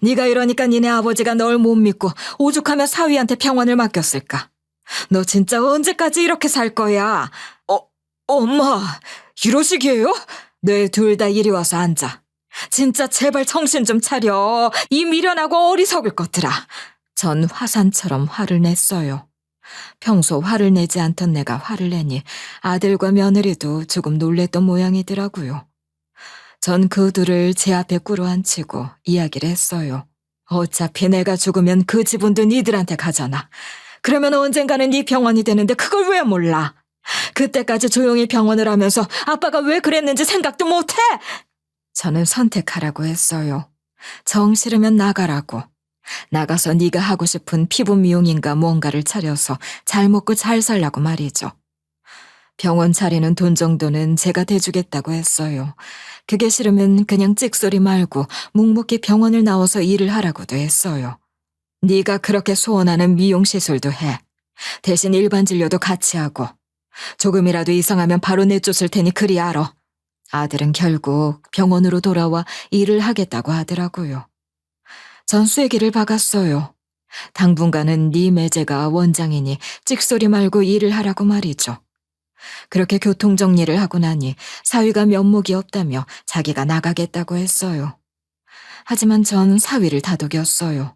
Speaker 1: 네가 이러니까 니네 아버지가 널 못 믿고 오죽하면 사위한테 병원을 맡겼을까. 너 진짜 언제까지 이렇게 살 거야? 엄마, 이러시기에요? 네, 둘 다 이리 와서 앉아. 진짜 제발 정신 좀 차려. 이 미련하고 어리석을 것들아. 전 화산처럼 화를 냈어요. 평소 화를 내지 않던 내가 화를 내니 아들과 며느리도 조금 놀랬던 모양이더라고요. 전 그 둘을 제 앞에 꿇어앉히고 이야기를 했어요. 어차피 내가 죽으면 그 지분도 니들한테 가잖아. 그러면 언젠가는 네 병원이 되는데 그걸 왜 몰라? 그때까지 조용히 병원을 하면서 아빠가 왜 그랬는지 생각도 못해? 저는 선택하라고 했어요. 정 싫으면 나가라고. 나가서 네가 하고 싶은 피부 미용인가 뭔가를 차려서 잘 먹고 잘 살라고 말이죠. 병원 차리는 돈 정도는 제가 대주겠다고 했어요. 그게 싫으면 그냥 찍소리 말고 묵묵히 병원을 나와서 일을 하라고도 했어요. 네가 그렇게 소원하는 미용 시술도 해. 대신 일반 진료도 같이 하고. 조금이라도 이상하면 바로 내쫓을 테니 그리 알아. 아들은 결국 병원으로 돌아와 일을 하겠다고 하더라고요. 전 쐐기를 박았어요. 당분간은 네 매제가 원장이니 찍소리 말고 일을 하라고 말이죠. 그렇게 교통정리를 하고 나니 사위가 면목이 없다며 자기가 나가겠다고 했어요. 하지만 전 사위를 다독였어요.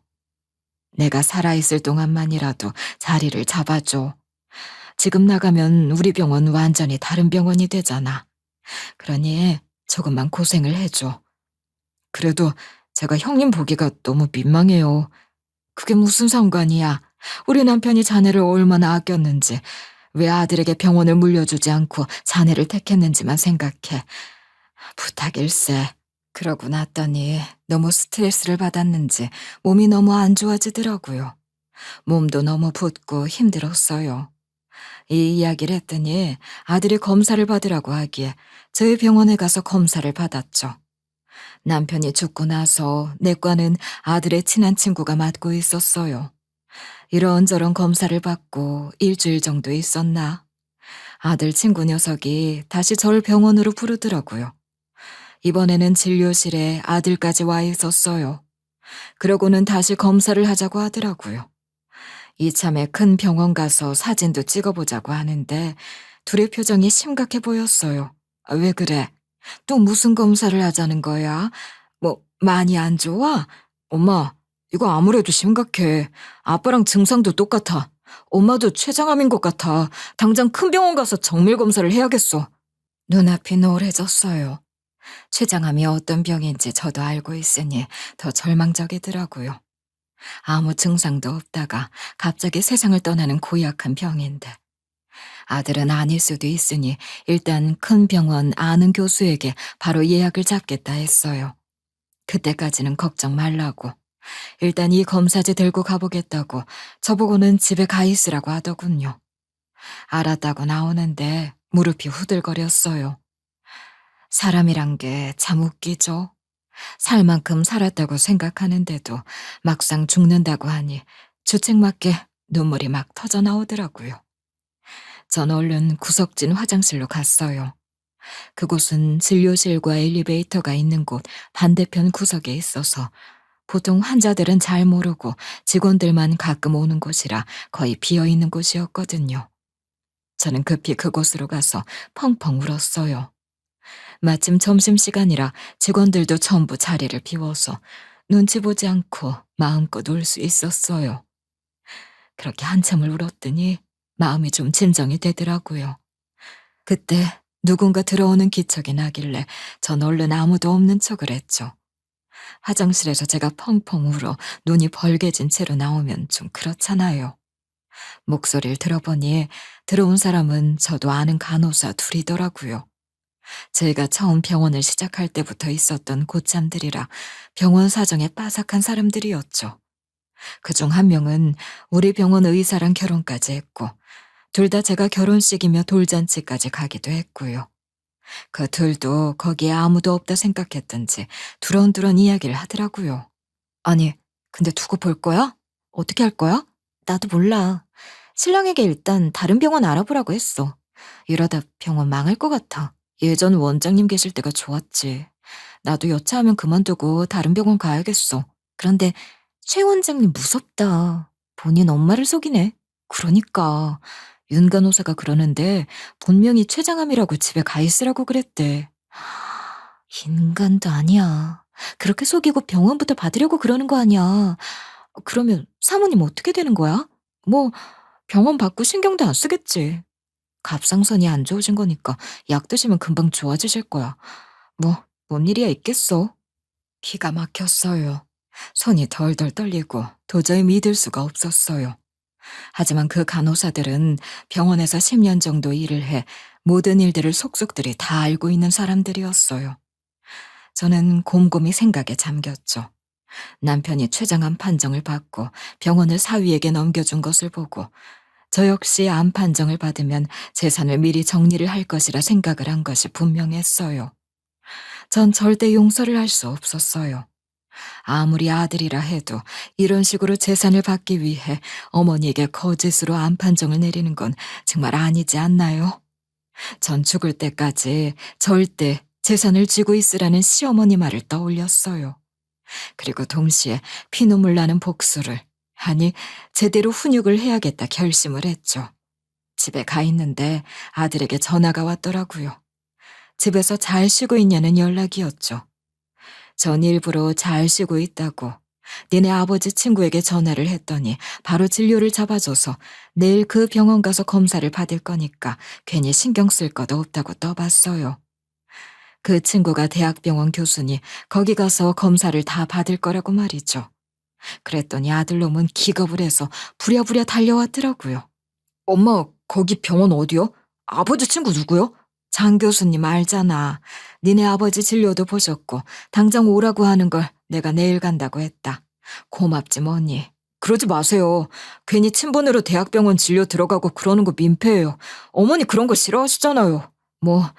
Speaker 1: 내가 살아있을 동안만이라도 자리를 잡아줘. 지금 나가면 우리 병원 완전히 다른 병원이 되잖아. 그러니 조금만 고생을 해줘. 그래도 제가 형님 보기가 너무 민망해요. 그게 무슨 상관이야. 우리 남편이 자네를 얼마나 아꼈는지, 왜 아들에게 병원을 물려주지 않고 자네를 택했는지만 생각해. 부탁일세. 그러고 났더니 너무 스트레스를 받았는지 몸이 너무 안 좋아지더라고요. 몸도 너무 붓고 힘들었어요. 이 이야기를 했더니 아들이 검사를 받으라고 하기에 저희 병원에 가서 검사를 받았죠. 남편이 죽고 나서 내과는 아들의 친한 친구가 맡고 있었어요. 이런저런 검사를 받고 일주일 정도 있었나. 아들 친구 녀석이 다시 저를 병원으로 부르더라고요. 이번에는 진료실에 아들까지 와 있었어요. 그러고는 다시 검사를 하자고 하더라고요.
Speaker 2: 이참에 큰 병원 가서 사진도 찍어보자고 하는데 둘의 표정이 심각해 보였어요. 왜 그래? 또 무슨 검사를 하자는 거야? 뭐 많이 안 좋아? 엄마, 이거 아무래도 심각해. 아빠랑 증상도 똑같아. 엄마도 췌장암인 것 같아. 당장 큰 병원 가서 정밀 검사를 해야겠어. 눈앞이 노래졌어요. 췌장암이 어떤 병인지 저도 알고 있으니 더 절망적이더라고요. 아무 증상도 없다가 갑자기 세상을 떠나는 고약한 병인데 아들은 아닐 수도 있으니 일단 큰 병원 아는 교수에게 바로 예약을 잡겠다 했어요. 그때까지는 걱정 말라고. 일단 이 검사지 들고 가보겠다고 저보고는 집에 가 있으라고 하더군요. 알았다고 나오는데 무릎이 후들거렸어요. 사람이란 게 참 웃기죠. 살 만큼 살았다고 생각하는데도 막상 죽는다고 하니 주책맞게 눈물이 막 터져 나오더라고요. 전 얼른 구석진 화장실로 갔어요. 그곳은 진료실과 엘리베이터가 있는 곳 반대편 구석에 있어서 보통 환자들은 잘 모르고 직원들만 가끔 오는 곳이라 거의 비어있는 곳이었거든요. 저는 급히 그곳으로 가서 펑펑 울었어요. 마침 점심시간이라 직원들도 전부 자리를 비워서 눈치 보지 않고 마음껏 울 수 있었어요. 그렇게 한참을 울었더니 마음이 좀 진정이 되더라고요. 그때 누군가 들어오는 기척이 나길래 전 얼른 아무도 없는 척을 했죠. 화장실에서 제가 펑펑 울어 눈이 벌개진 채로 나오면 좀 그렇잖아요. 목소리를 들어보니 들어온 사람은 저도 아는 간호사 둘이더라고요. 제가 처음 병원을 시작할 때부터 있었던 고참들이라 병원 사정에 빠삭한 사람들이었죠. 그중 한 명은 우리 병원 의사랑 결혼까지 했고 둘 다 제가 결혼식이며 돌잔치까지 가기도 했고요. 그 둘도 거기에 아무도 없다 생각했던지 두런두런 이야기를 하더라고요. 아니, 근데 두고 볼 거야? 어떻게 할 거야? 나도 몰라. 신랑에게 일단 다른 병원 알아보라고 했어. 이러다 병원 망할 것 같아. 예전 원장님 계실 때가 좋았지. 나도 여차하면 그만두고 다른 병원 가야겠어. 그런데 최 원장님 무섭다. 본인 엄마를 속이네. 그러니까 윤 간호사가 그러는데 분명히 췌장암이라고 집에 가 있으라고 그랬대. 인간도 아니야. 그렇게 속이고 병원부터 받으려고 그러는 거 아니야. 그러면 사모님 어떻게 되는 거야? 뭐 병원 받고 신경도 안 쓰겠지. 갑상선이 안 좋으신 거니까 약 드시면 금방 좋아지실 거야. 뭐, 뭔 일이야 있겠어. 기가 막혔어요. 손이 덜덜 떨리고 도저히 믿을 수가 없었어요. 하지만 그 간호사들은 병원에서 10년 정도 일을 해 모든 일들을 속속들이 다 알고 있는 사람들이었어요. 저는 곰곰이 생각에 잠겼죠. 남편이 췌장암 판정을 받고 병원을 사위에게 넘겨준 것을 보고 저 역시 암 판정을 받으면 재산을 미리 정리를 할 것이라 생각을 한 것이 분명했어요. 전 절대 용서를 할 수 없었어요. 아무리 아들이라 해도 이런 식으로 재산을 받기 위해 어머니에게 거짓으로 암 판정을 내리는 건 정말 아니지 않나요? 전 죽을 때까지 절대 재산을 쥐고 있으라는 시어머니 말을 떠올렸어요. 그리고 동시에 피눈물 나는 복수를, 아니 제대로 훈육을 해야겠다 결심을 했죠. 집에 가 있는데 아들에게 전화가 왔더라고요. 집에서 잘 쉬고 있냐는 연락이었죠. 전 일부러 잘 쉬고 있다고 니네 아버지 친구에게 전화를 했더니 바로 진료를 잡아줘서 내일 그 병원 가서 검사를 받을 거니까 괜히 신경 쓸 것 없다고 떠봤어요. 그 친구가 대학병원 교수니 거기 가서 검사를 다 받을 거라고 말이죠. 그랬더니 아들놈은 기겁을 해서 부랴부랴 달려왔더라고요. 엄마, 거기 병원 어디요? 아버지 친구 누구요? 장 교수님 알잖아. 니네 아버지 진료도 보셨고 당장 오라고 하는 걸 내가 내일 간다고 했다. 고맙지 뭐니. 그러지 마세요. 괜히 친분으로 대학병원 진료 들어가고 그러는 거 민폐예요. 어머니 그런 거 싫어하시잖아요. 뭐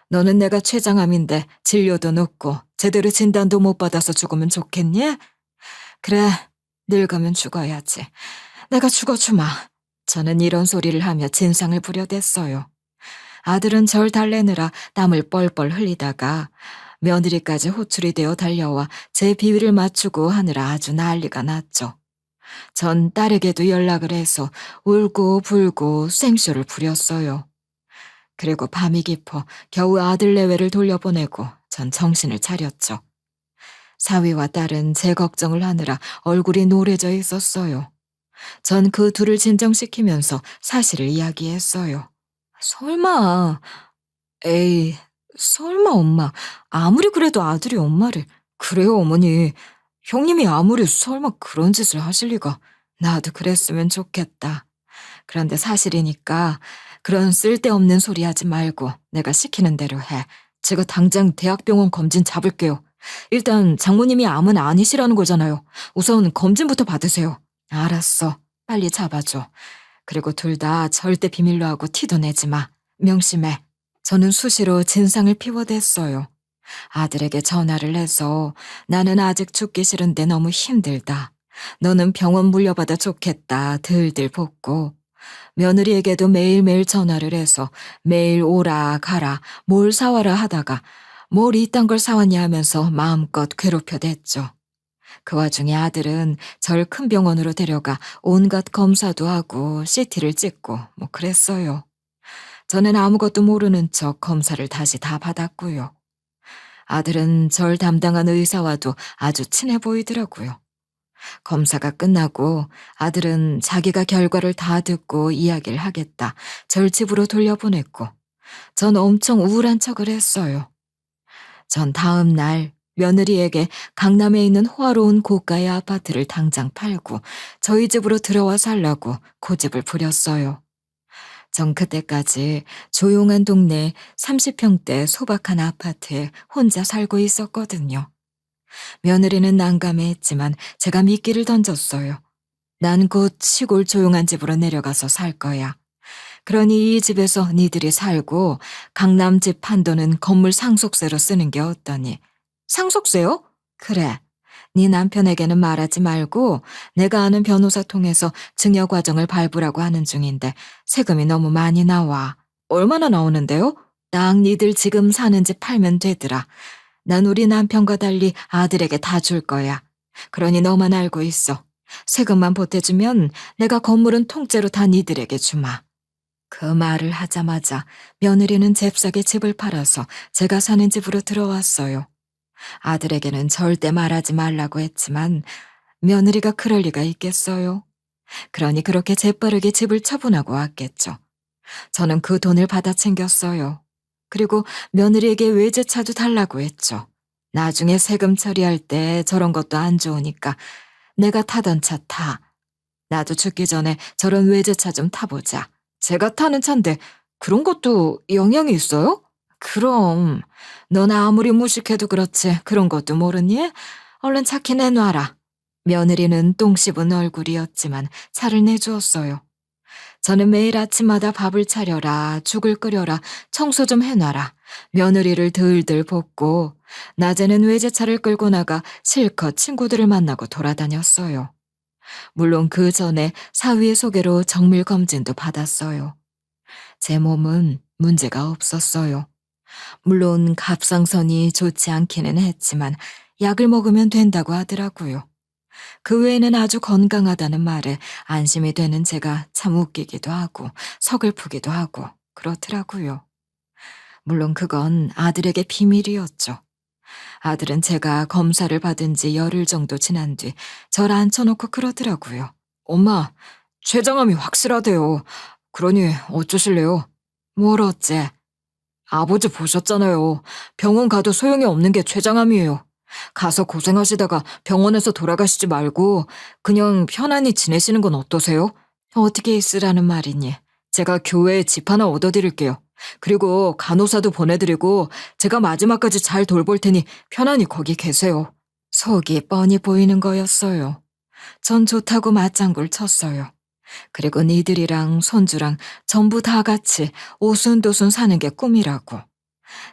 Speaker 2: 너는 내가 췌장암인데 진료도 늦고 제대로 진단도 못 받아서 죽으면 좋겠니? 그래, 늙으면 죽어야지. 내가 죽어주마. 저는 이런 소리를 하며 진상을 부려댔어요. 아들은 절 달래느라 땀을 뻘뻘 흘리다가 며느리까지 호출이 되어 달려와 제 비위를 맞추고 하느라 아주 난리가 났죠. 전 딸에게도 연락을 해서 울고 불고 생쇼를 부렸어요. 그리고 밤이 깊어 겨우 아들 내외를 돌려보내고 전 정신을 차렸죠. 사위와 딸은 제 걱정을 하느라 얼굴이 노래져 있었어요. 전 그 둘을 진정시키면서 사실을 이야기했어요. 설마, 에이, 설마 엄마. 아무리 그래도 아들이 엄마를. 그래요, 어머니. 형님이 아무리 설마 그런 짓을 하실 리가. 나도 그랬으면 좋겠다. 그런데 사실이니까 그런 쓸데없는 소리 하지 말고 내가 시키는 대로 해. 제가 당장 대학병원 검진 잡을게요. 일단 장모님이 암은 아니시라는 거잖아요. 우선 검진부터 받으세요. 알았어. 빨리 잡아줘. 그리고 둘 다 절대 비밀로 하고 티도 내지 마. 명심해. 저는 수시로 진상을 피워댔어요. 아들에게 전화를 해서 나는 아직 죽기 싫은데 너무 힘들다. 너는 병원 물려받아 좋겠다. 들들 볶고 며느리에게도 매일매일 전화를 해서 매일 오라 가라 뭘 사와라 하다가 뭘 이딴 걸 사왔냐 하면서 마음껏 괴롭혀댔죠. 그 와중에 아들은 절 큰 병원으로 데려가 온갖 검사도 하고 CT를 찍고 뭐 그랬어요. 저는 아무것도 모르는 척 검사를 다시 다 받았고요. 아들은 절 담당한 의사와도 아주 친해 보이더라고요. 검사가 끝나고 아들은 자기가 결과를 다 듣고 이야기를 하겠다. 절 집으로 돌려보냈고 전 엄청 우울한 척을 했어요. 전 다음 날 며느리에게 강남에 있는 호화로운 고가의 아파트를 당장 팔고 저희 집으로 들어와 살라고 고집을 부렸어요. 전 그때까지 조용한 동네 30평대 소박한 아파트에 혼자 살고 있었거든요. 며느리는 난감해했지만 제가 미끼를 던졌어요. 난 곧 시골 조용한 집으로 내려가서 살 거야. 그러니 이 집에서 니들이 살고 강남 집 판도는 건물 상속세로 쓰는 게 어떠니? 상속세요? 그래. 네 남편에게는 말하지 말고 내가 아는 변호사 통해서 증여 과정을 밟으라고 하는 중인데 세금이 너무 많이 나와. 얼마나 나오는데요? 딱 니들 지금 사는 집 팔면 되더라. 난 우리 남편과 달리 아들에게 다 줄 거야. 그러니 너만 알고 있어. 세금만 보태주면 내가 건물은 통째로 다 니들에게 주마. 그 말을 하자마자 며느리는 잽싸게 집을 팔아서 제가 사는 집으로 들어왔어요. 아들에게는 절대 말하지 말라고 했지만 며느리가 그럴 리가 있겠어요. 그러니 그렇게 재빠르게 집을 처분하고 왔겠죠. 저는 그 돈을 받아 챙겼어요. 그리고 며느리에게 외제차도 달라고 했죠. 나중에 세금 처리할 때 저런 것도 안 좋으니까 내가 타던 차 타. 나도 죽기 전에 저런 외제차 좀 타보자. 제가 타는 차인데 그런 것도 영향이 있어요? 그럼 너나 아무리 무식해도 그렇지 그런 것도 모르니? 얼른 차키 내놔라. 며느리는 똥 씹은 얼굴이었지만 차를 내주었어요. 저는 매일 아침마다 밥을 차려라, 죽을 끓여라, 청소 좀 해놔라. 며느리를 들들 볶고 낮에는 외제차를 끌고 나가 실컷 친구들을 만나고 돌아다녔어요. 물론 그 전에 사위의 소개로 정밀 검진도 받았어요. 제 몸은 문제가 없었어요. 물론 갑상선이 좋지 않기는 했지만 약을 먹으면 된다고 하더라고요. 그 외에는 아주 건강하다는 말에 안심이 되는 제가 참 웃기기도 하고 서글프기도 하고 그렇더라고요. 물론 그건 아들에게 비밀이었죠. 아들은 제가 검사를 받은 지 열흘 정도 지난 뒤 절 앉혀놓고 그러더라고요. 엄마, 췌장암이 확실하대요. 그러니 어쩌실래요? 뭘 어째? 아버지 보셨잖아요. 병원 가도 소용이 없는 게 췌장암이에요. 가서 고생하시다가 병원에서 돌아가시지 말고 그냥 편안히 지내시는 건 어떠세요? 어떻게 있으라는 말이니? 제가 교회에 집 하나 얻어드릴게요. 그리고 간호사도 보내드리고 제가 마지막까지 잘 돌볼 테니 편안히 거기 계세요. 속이 뻔히 보이는 거였어요. 전 좋다고 맞장구를 쳤어요. 그리고 니들이랑 손주랑 전부 다 같이 오순도순 사는 게 꿈이라고.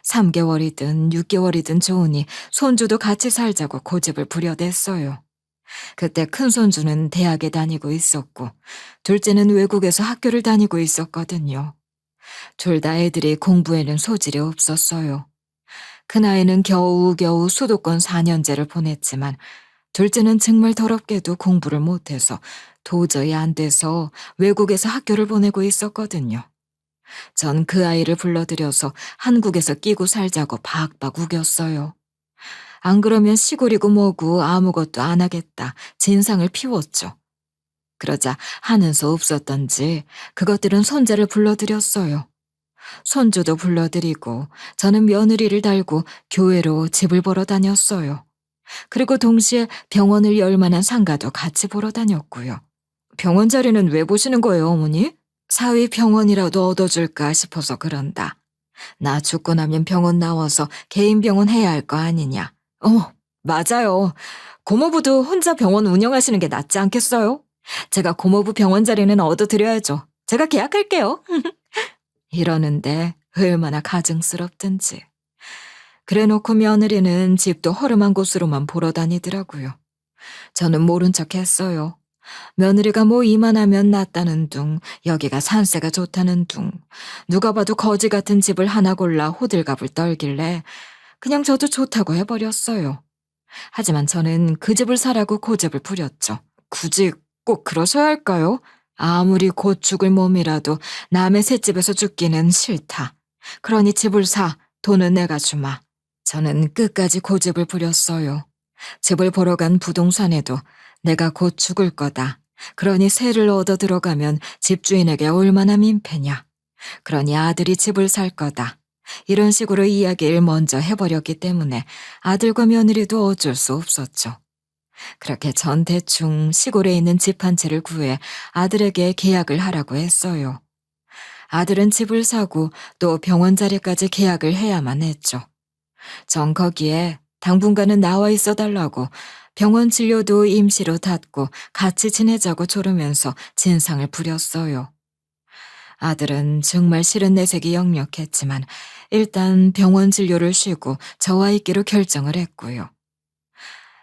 Speaker 2: 3개월이든 6개월이든 좋으니 손주도 같이 살자고 고집을 부려댔어요. 그때 큰 손주는 대학에 다니고 있었고 둘째는 외국에서 학교를 다니고 있었거든요. 둘 다 애들이 공부에는 소질이 없었어요. 그 나이는 겨우겨우 수도권 4년제를 보냈지만 둘째는 정말 더럽게도 공부를 못해서 도저히 안 돼서 외국에서 학교를 보내고 있었거든요. 전 그 아이를 불러들여서 한국에서 끼고 살자고 박박 우겼어요. 안 그러면 시골이고 뭐고 아무것도 안 하겠다 진상을 피웠죠. 그러자 하는 수 없었던지 그것들은 손자를 불러들였어요. 손주도 불러들이고 저는 며느리를 달고 교회로 집을 보러 다녔어요. 그리고 동시에 병원을 열 만한 상가도 같이 보러 다녔고요. 병원 자리는 왜 보시는 거예요, 어머니? 사위 병원이라도 얻어줄까 싶어서 그런다. 나 죽고 나면 병원 나와서 개인 병원 해야 할 거 아니냐. 맞아요. 고모부도 혼자 병원 운영하시는 게 낫지 않겠어요? 제가 고모부 병원 자리는 얻어드려야죠. 제가 계약할게요. 이러는데 얼마나 가증스럽든지. 그래놓고 며느리는 집도 허름한 곳으로만 보러 다니더라고요. 저는 모른 척 했어요. 며느리가 뭐 이만하면 낫다는 둥, 여기가 산세가 좋다는 둥, 누가 봐도 거지 같은 집을 하나 골라 호들갑을 떨길래 그냥 저도 좋다고 해버렸어요. 하지만 저는 그 집을 사라고 고집을 부렸죠. 굳이 꼭 그러셔야 할까요? 아무리 곧 죽을 몸이라도 남의 셋집에서 죽기는 싫다. 그러니 집을 사, 돈은 내가 주마. 저는 끝까지 고집을 부렸어요. 집을 보러 간 부동산에도 내가 곧 죽을 거다. 그러니 세를 얻어 들어가면 집주인에게 얼마나 민폐냐. 그러니 아들이 집을 살 거다. 이런 식으로 이야기를 먼저 해버렸기 때문에 아들과 며느리도 어쩔 수 없었죠. 그렇게 전 대충 시골에 있는 집 한 채를 구해 아들에게 계약을 하라고 했어요. 아들은 집을 사고 또 병원 자리까지 계약을 해야만 했죠. 전 거기에 당분간은 나와 있어 달라고 병원 진료도 임시로 닫고 같이 지내자고 조르면서 진상을 부렸어요. 아들은 정말 싫은 내색이 역력했지만 일단 병원 진료를 쉬고 저와 있기로 결정을 했고요.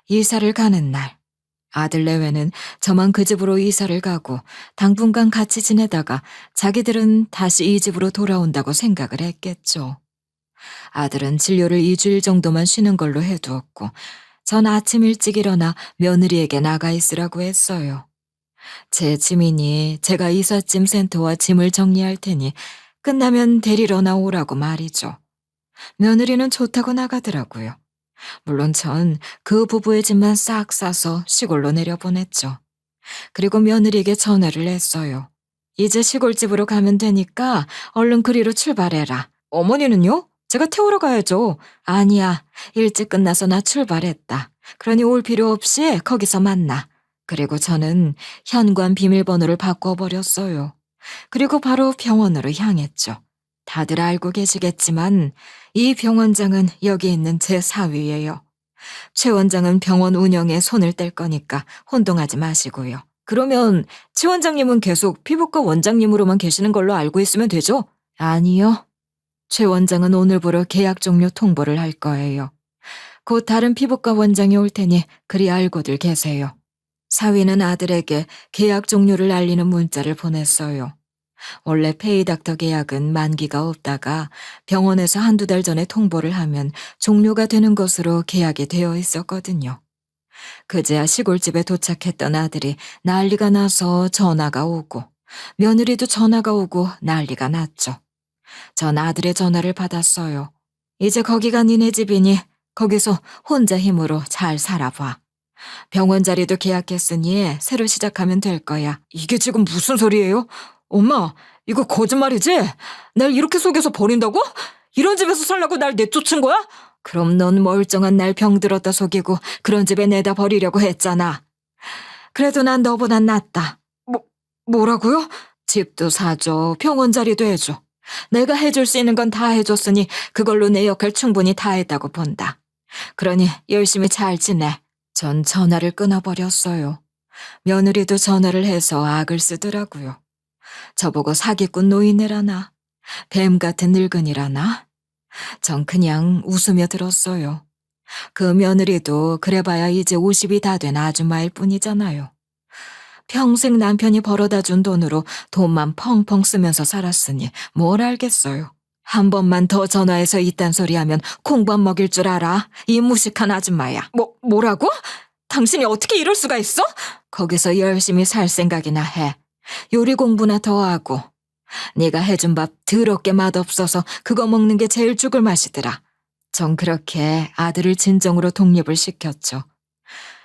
Speaker 2: 이사를 가는 날, 아들 내외는 저만 그 집으로 이사를 가고 당분간 같이 지내다가 자기들은 다시 이 집으로 돌아온다고 생각을 했겠죠. 아들은 진료를 2주일 정도만 쉬는 걸로 해두었고 전 아침 일찍 일어나 며느리에게 나가 있으라고 했어요. 제 짐이니 제가 이삿짐 센터와 짐을 정리할 테니 끝나면 데리러 나오라고 말이죠. 며느리는 좋다고 나가더라고요. 물론 전 그 부부의 짐만 싹 싸서 시골로 내려보냈죠. 그리고 며느리에게 전화를 했어요. 이제 시골집으로 가면 되니까 얼른 그리로 출발해라. 어머니는요? 제가 태우러 가야죠. 아니야. 일찍 끝나서 나 출발했다. 그러니 올 필요 없이 거기서 만나. 그리고 저는 현관 비밀번호를 바꿔버렸어요. 그리고 바로 병원으로 향했죠. 다들 알고 계시겠지만 이 병원장은 여기 있는 제 사위예요. 최 원장은 병원 운영에 손을 뗄 거니까 혼동하지 마시고요. 그러면 최 원장님은 계속 피부과 원장님으로만 계시는 걸로 알고 있으면 되죠? 아니요. 최 원장은 오늘부로 계약 종료 통보를 할 거예요. 곧 다른 피부과 원장이 올 테니 그리 알고들 계세요. 사위는 아들에게 계약 종료를 알리는 문자를 보냈어요. 원래 페이닥터 계약은 만기가 없다가 병원에서 한두 달 전에 통보를 하면 종료가 되는 것으로 계약이 되어 있었거든요. 그제야 시골집에 도착했던 아들이 난리가 나서 전화가 오고 며느리도 전화가 오고 난리가 났죠. 전 아들의 전화를 받았어요. 이제 거기가 니네 집이니 거기서 혼자 힘으로 잘 살아봐. 병원 자리도 계약했으니 새로 시작하면 될 거야. 이게 지금 무슨 소리예요? 엄마, 이거 거짓말이지? 날 이렇게 속여서 버린다고? 이런 집에서 살라고 날 내쫓은 거야? 그럼 넌 멀쩡한 날 병들었다 속이고 그런 집에 내다 버리려고 했잖아. 그래도 난 너보단 낫다. 뭐라고요? 집도 사줘, 병원 자리도 해줘. 내가 해줄 수 있는 건 다 해줬으니 그걸로 내 역할 충분히 다 했다고 본다. 그러니 열심히 잘 지내. 전 전화를 끊어버렸어요. 며느리도 전화를 해서 악을 쓰더라고요. 저보고 사기꾼 노인네라나, 뱀 같은 늙은이라나. 전 그냥 웃으며 들었어요. 그 며느리도 그래봐야 이제 50이 다 된 아줌마일 뿐이잖아요. 평생 남편이 벌어다 준 돈으로 돈만 펑펑 쓰면서 살았으니 뭘 알겠어요. 한 번만 더 전화해서 이딴 소리 하면 콩밥 먹일 줄 알아. 이 무식한 아줌마야. 뭐라고?
Speaker 1: 당신이 어떻게 이럴 수가 있어? 거기서 열심히 살 생각이나 해. 요리 공부나 더 하고. 네가 해준 밥 더럽게 맛없어서 그거 먹는 게 제일 죽을 맛이더라. 전 그렇게 아들을 진정으로 독립을 시켰죠.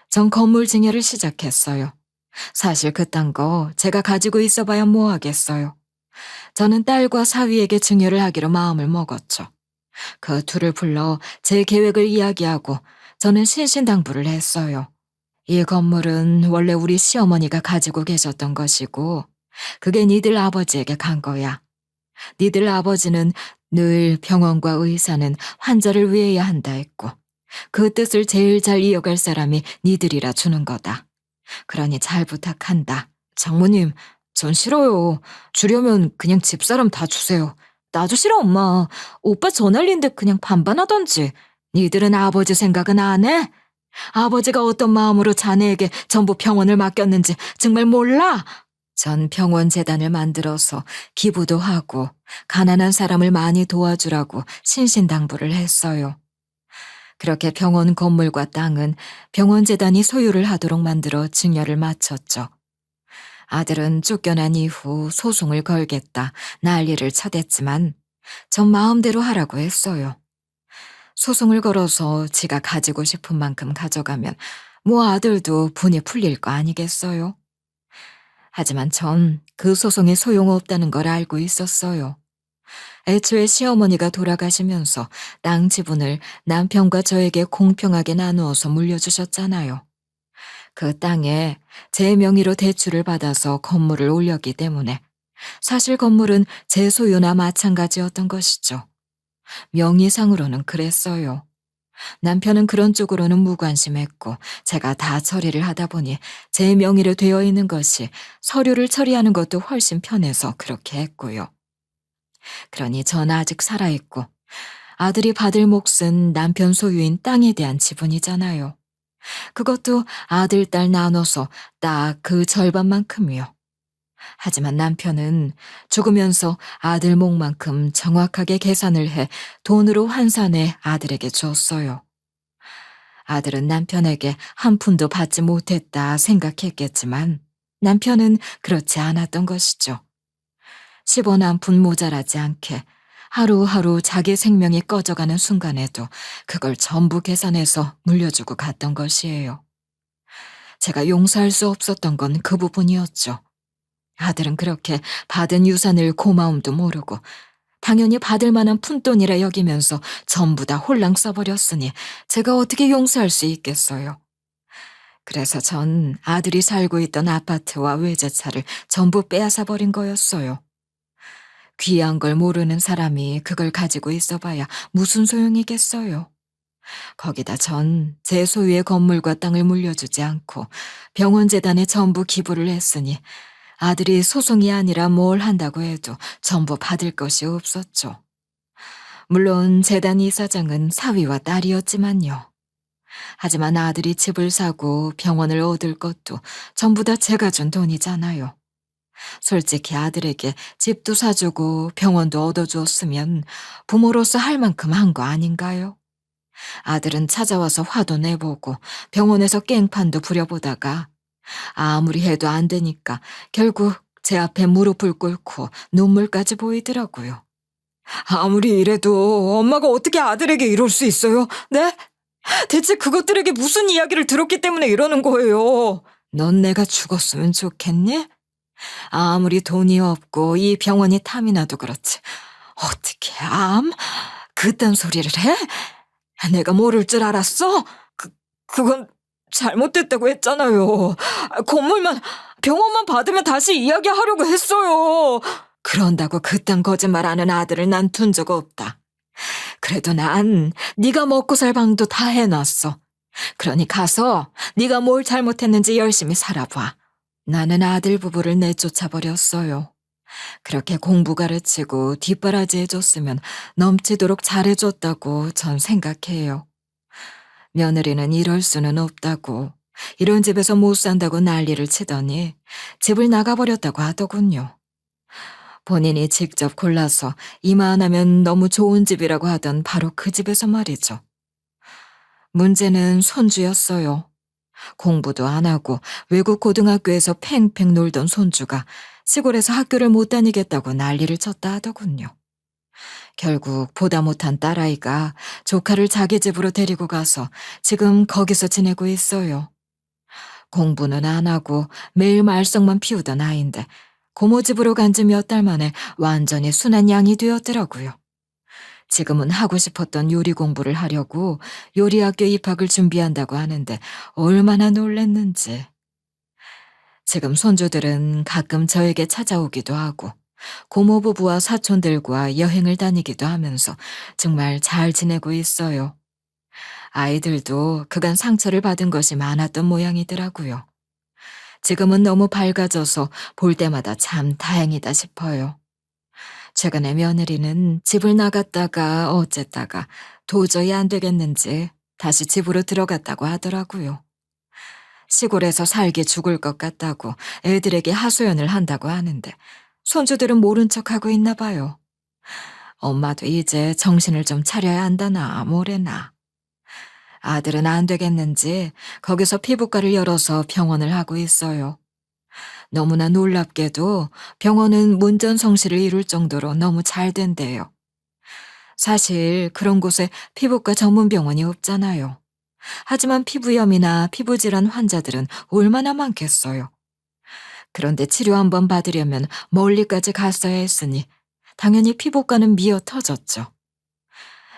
Speaker 1: 전 건물 증여를 시작했어요. 사실 그딴 거 제가 가지고 있어봐야 뭐 하겠어요. 저는 딸과 사위에게 증여를 하기로 마음을 먹었죠. 그 둘을 불러 제 계획을 이야기하고 저는 신신당부를 했어요. 이 건물은 원래 우리 시어머니가 가지고 계셨던 것이고 그게 니들 아버지에게 간 거야. 니들 아버지는 늘 병원과 의사는 환자를 위해야 한다 했고 그 뜻을 제일 잘 이어갈 사람이 니들이라 주는 거다. 그러니 잘 부탁한다. 장모님, 전 싫어요. 주려면 그냥 집사람 다 주세요. 나도 싫어, 엄마. 오빠 전할린데 그냥 반반하던지. 니들은 아버지 생각은 안 해? 아버지가 어떤 마음으로 자네에게 전부 병원을 맡겼는지 정말 몰라? 전 병원 재단을 만들어서 기부도 하고 가난한 사람을 많이 도와주라고 신신당부를 했어요. 그렇게 병원 건물과 땅은 병원 재단이 소유를 하도록 만들어 증여를 마쳤죠. 아들은 쫓겨난 이후 소송을 걸겠다 난리를 쳐댔지만 전 마음대로 하라고 했어요. 소송을 걸어서 지가 가지고 싶은 만큼 가져가면 뭐 아들도 분이 풀릴 거 아니겠어요? 하지만 전 그 소송이 소용없다는 걸 알고 있었어요. 애초에 시어머니가 돌아가시면서 땅 지분을 남편과 저에게 공평하게 나누어서 물려주셨잖아요. 그 땅에 제 명의로 대출을 받아서 건물을 올렸기 때문에 사실 건물은 제 소유나 마찬가지였던 것이죠. 명의상으로는 그랬어요. 남편은 그런 쪽으로는 무관심했고 제가 다 처리를 하다 보니 제 명의로 되어 있는 것이 서류를 처리하는 것도 훨씬 편해서 그렇게 했고요. 그러니 전 아직 살아있고 아들이 받을 몫은 남편 소유인 땅에 대한 지분이잖아요. 그것도 아들, 딸 나눠서 딱 그 절반만큼이요. 하지만 남편은 죽으면서 아들 몫만큼 정확하게 계산을 해 돈으로 환산해 아들에게 줬어요. 아들은 남편에게 한 푼도 받지 못했다 생각했겠지만 남편은 그렇지 않았던 것이죠. 10원 한 푼 모자라지 않게 하루하루 자기 생명이 꺼져가는 순간에도 그걸 전부 계산해서 물려주고 갔던 것이에요. 제가 용서할 수 없었던 건 그 부분이었죠. 아들은 그렇게 받은 유산을 고마움도 모르고 당연히 받을 만한 푼돈이라 여기면서 전부 다 홀랑 써버렸으니 제가 어떻게 용서할 수 있겠어요. 그래서 전 아들이 살고 있던 아파트와 외제차를 전부 빼앗아 버린 거였어요. 귀한 걸 모르는 사람이 그걸 가지고 있어봐야 무슨 소용이겠어요. 거기다 전 제 소유의 건물과 땅을 물려주지 않고 병원재단에 전부 기부를 했으니 아들이 소송이 아니라 뭘 한다고 해도 전부 받을 것이 없었죠. 물론 재단 이사장은 사위와 딸이었지만요. 하지만 아들이 집을 사고 병원을 얻을 것도 전부 다 제가 준 돈이잖아요. 솔직히 아들에게 집도 사주고 병원도 얻어주었으면 부모로서 할 만큼 한 거 아닌가요? 아들은 찾아와서 화도 내보고 병원에서 깽판도 부려보다가 아무리 해도 안 되니까 결국 제 앞에 무릎을 꿇고 눈물까지 보이더라고요. 아무리 이래도 엄마가 어떻게 아들에게 이럴 수 있어요? 네? 대체 그것들에게 무슨 이야기를 들었기 때문에 이러는 거예요? 넌 내가 죽었으면 좋겠니? 아무리 돈이 없고 이 병원이 탐이 나도 그렇지. 어떻게 그딴 소리를 해? 내가 모를 줄 알았어? 그건 잘못됐다고 했잖아요. 건물만, 병원만 받으면 다시 이야기하려고 했어요. 그런다고 그딴 거짓말하는 아들을 난 둔 적 없다. 그래도 난 네가 먹고 살 방도 다 해놨어. 그러니 가서 네가 뭘 잘못했는지 열심히 살아봐. 나는 아들 부부를 내쫓아버렸어요. 그렇게 공부 가르치고 뒷바라지 해줬으면 넘치도록 잘해줬다고 전 생각해요. 며느리는 이럴 수는 없다고, 이런 집에서 못 산다고 난리를 치더니 집을 나가버렸다고 하더군요. 본인이 직접 골라서 이만하면 너무 좋은 집이라고 하던 바로 그 집에서 말이죠. 문제는 손주였어요.
Speaker 2: 공부도 안 하고 외국 고등학교에서 팽팽 놀던 손주가 시골에서 학교를 못 다니겠다고 난리를 쳤다 하더군요. 결국 보다 못한 딸아이가 조카를 자기 집으로 데리고 가서 지금 거기서 지내고 있어요. 공부는 안 하고 매일 말썽만 피우던 아이인데 고모 집으로 간 지 몇 달 만에 완전히 순한 양이 되었더라고요. 지금은 하고 싶었던 요리 공부를 하려고 요리학교 입학을 준비한다고 하는데 얼마나 놀랬는지. 지금 손주들은 가끔 저에게 찾아오기도 하고 고모부부와 사촌들과 여행을 다니기도 하면서 정말 잘 지내고 있어요. 아이들도 그간 상처를 받은 것이 많았던 모양이더라고요. 지금은 너무 밝아져서 볼 때마다 참 다행이다 싶어요. 최근에 며느리는 집을 나갔다가 어쨌다가 도저히 안 되겠는지 다시 집으로 들어갔다고 하더라고요. 시골에서 살기 죽을 것 같다고 애들에게 하소연을 한다고 하는데 손주들은 모른 척하고 있나 봐요. 엄마도 이제 정신을 좀 차려야 한다나 뭐래나. 아들은 안 되겠는지 거기서 피부과를 열어서 병원을 하고 있어요. 너무나 놀랍게도 병원은 문전성시를 이룰 정도로 너무 잘 된대요. 사실 그런 곳에 피부과 전문 병원이 없잖아요. 하지만 피부염이나 피부질환 환자들은 얼마나 많겠어요. 그런데 치료 한번 받으려면 멀리까지 갔어야 했으니 당연히 피부과는 미어 터졌죠.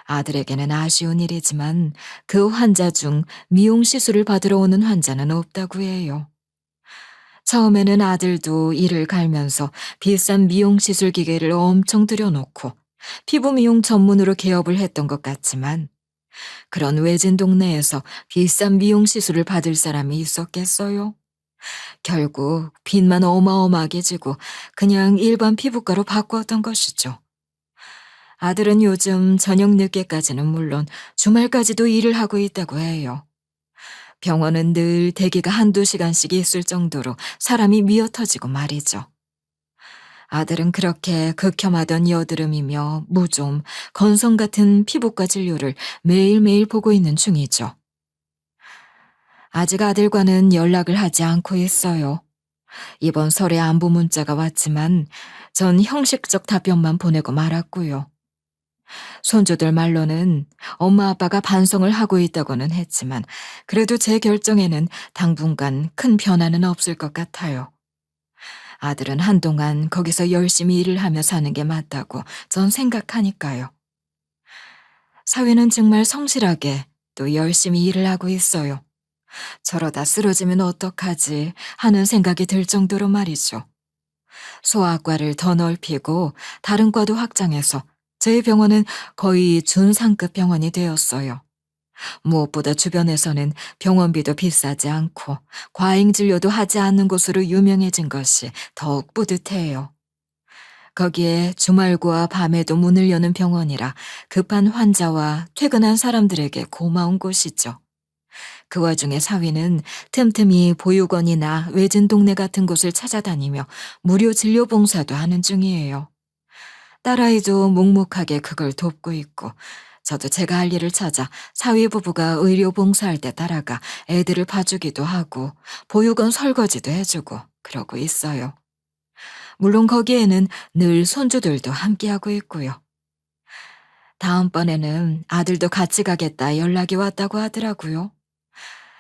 Speaker 2: 아들에게는 아쉬운 일이지만 그 환자 중 미용 시술을 받으러 오는 환자는 없다고 해요. 처음에는 아들도 이를 갈면서 비싼 미용 시술 기계를 엄청 들여놓고 피부 미용 전문으로 개업을 했던 것 같지만 그런 외진 동네에서 비싼 미용 시술을 받을 사람이 있었겠어요? 결국 빚만 어마어마하게 지고 그냥 일반 피부과로 바꾸었던 것이죠. 아들은 요즘 저녁 늦게까지는 물론 주말까지도 일을 하고 있다고 해요. 병원은 늘 대기가 한두 시간씩 있을 정도로 사람이 미어터지고 말이죠. 아들은 그렇게 극혐하던 여드름이며 무좀, 건성 같은 피부과 진료를 매일매일 보고 있는 중이죠. 아직 아들과는 연락을 하지 않고 있어요. 이번 설에 안부 문자가 왔지만 전 형식적 답변만 보내고 말았고요. 손주들 말로는 엄마 아빠가 반성을 하고 있다고는 했지만 그래도 제 결정에는 당분간 큰 변화는 없을 것 같아요. 아들은 한동안 거기서 열심히 일을 하며 사는 게 맞다고 전 생각하니까요. 사위는 정말 성실하게 또 열심히 일을 하고 있어요. 저러다 쓰러지면 어떡하지 하는 생각이 들 정도로 말이죠. 소아과를 더 넓히고 다른 과도 확장해서 저희 병원은 거의 준상급 병원이 되었어요. 무엇보다 주변에서는 병원비도 비싸지 않고 과잉 진료도 하지 않는 곳으로 유명해진 것이 더욱 뿌듯해요. 거기에 주말과 밤에도 문을 여는 병원이라 급한 환자와 퇴근한 사람들에게 고마운 곳이죠. 그 와중에 사위는 틈틈이 보육원이나 외진 동네 같은 곳을 찾아다니며 무료 진료 봉사도 하는 중이에요. 딸아이도 묵묵하게 그걸 돕고 있고 저도 제가 할 일을 찾아 사위 부부가 의료 봉사할 때 따라가 애들을 봐주기도 하고 보육원 설거지도 해주고 그러고 있어요. 물론 거기에는 늘 손주들도 함께하고 있고요. 다음번에는 아들도 같이 가겠다 연락이 왔다고 하더라고요.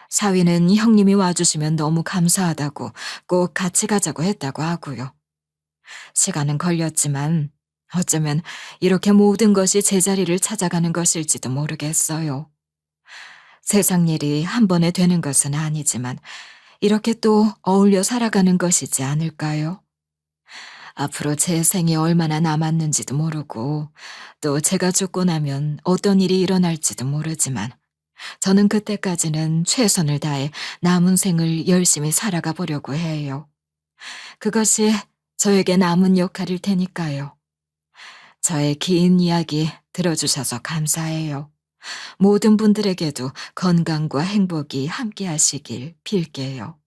Speaker 2: 사위는 형님이 와주시면 너무 감사하다고 꼭 같이 가자고 했다고 하고요. 시간은 걸렸지만 어쩌면 이렇게 모든 것이 제자리를 찾아가는 것일지도 모르겠어요. 세상 일이 한 번에 되는 것은 아니지만 이렇게 또 어울려 살아가는 것이지 않을까요? 앞으로 제 생이 얼마나 남았는지도 모르고 또 제가 죽고 나면 어떤 일이 일어날지도 모르지만 저는 그때까지는 최선을 다해 남은 생을 열심히 살아가 보려고 해요. 그것이 저에게 남은 역할일 테니까요. 저의 긴 이야기 들어주셔서 감사해요. 모든 분들에게도 건강과 행복이 함께 하시길 빌게요.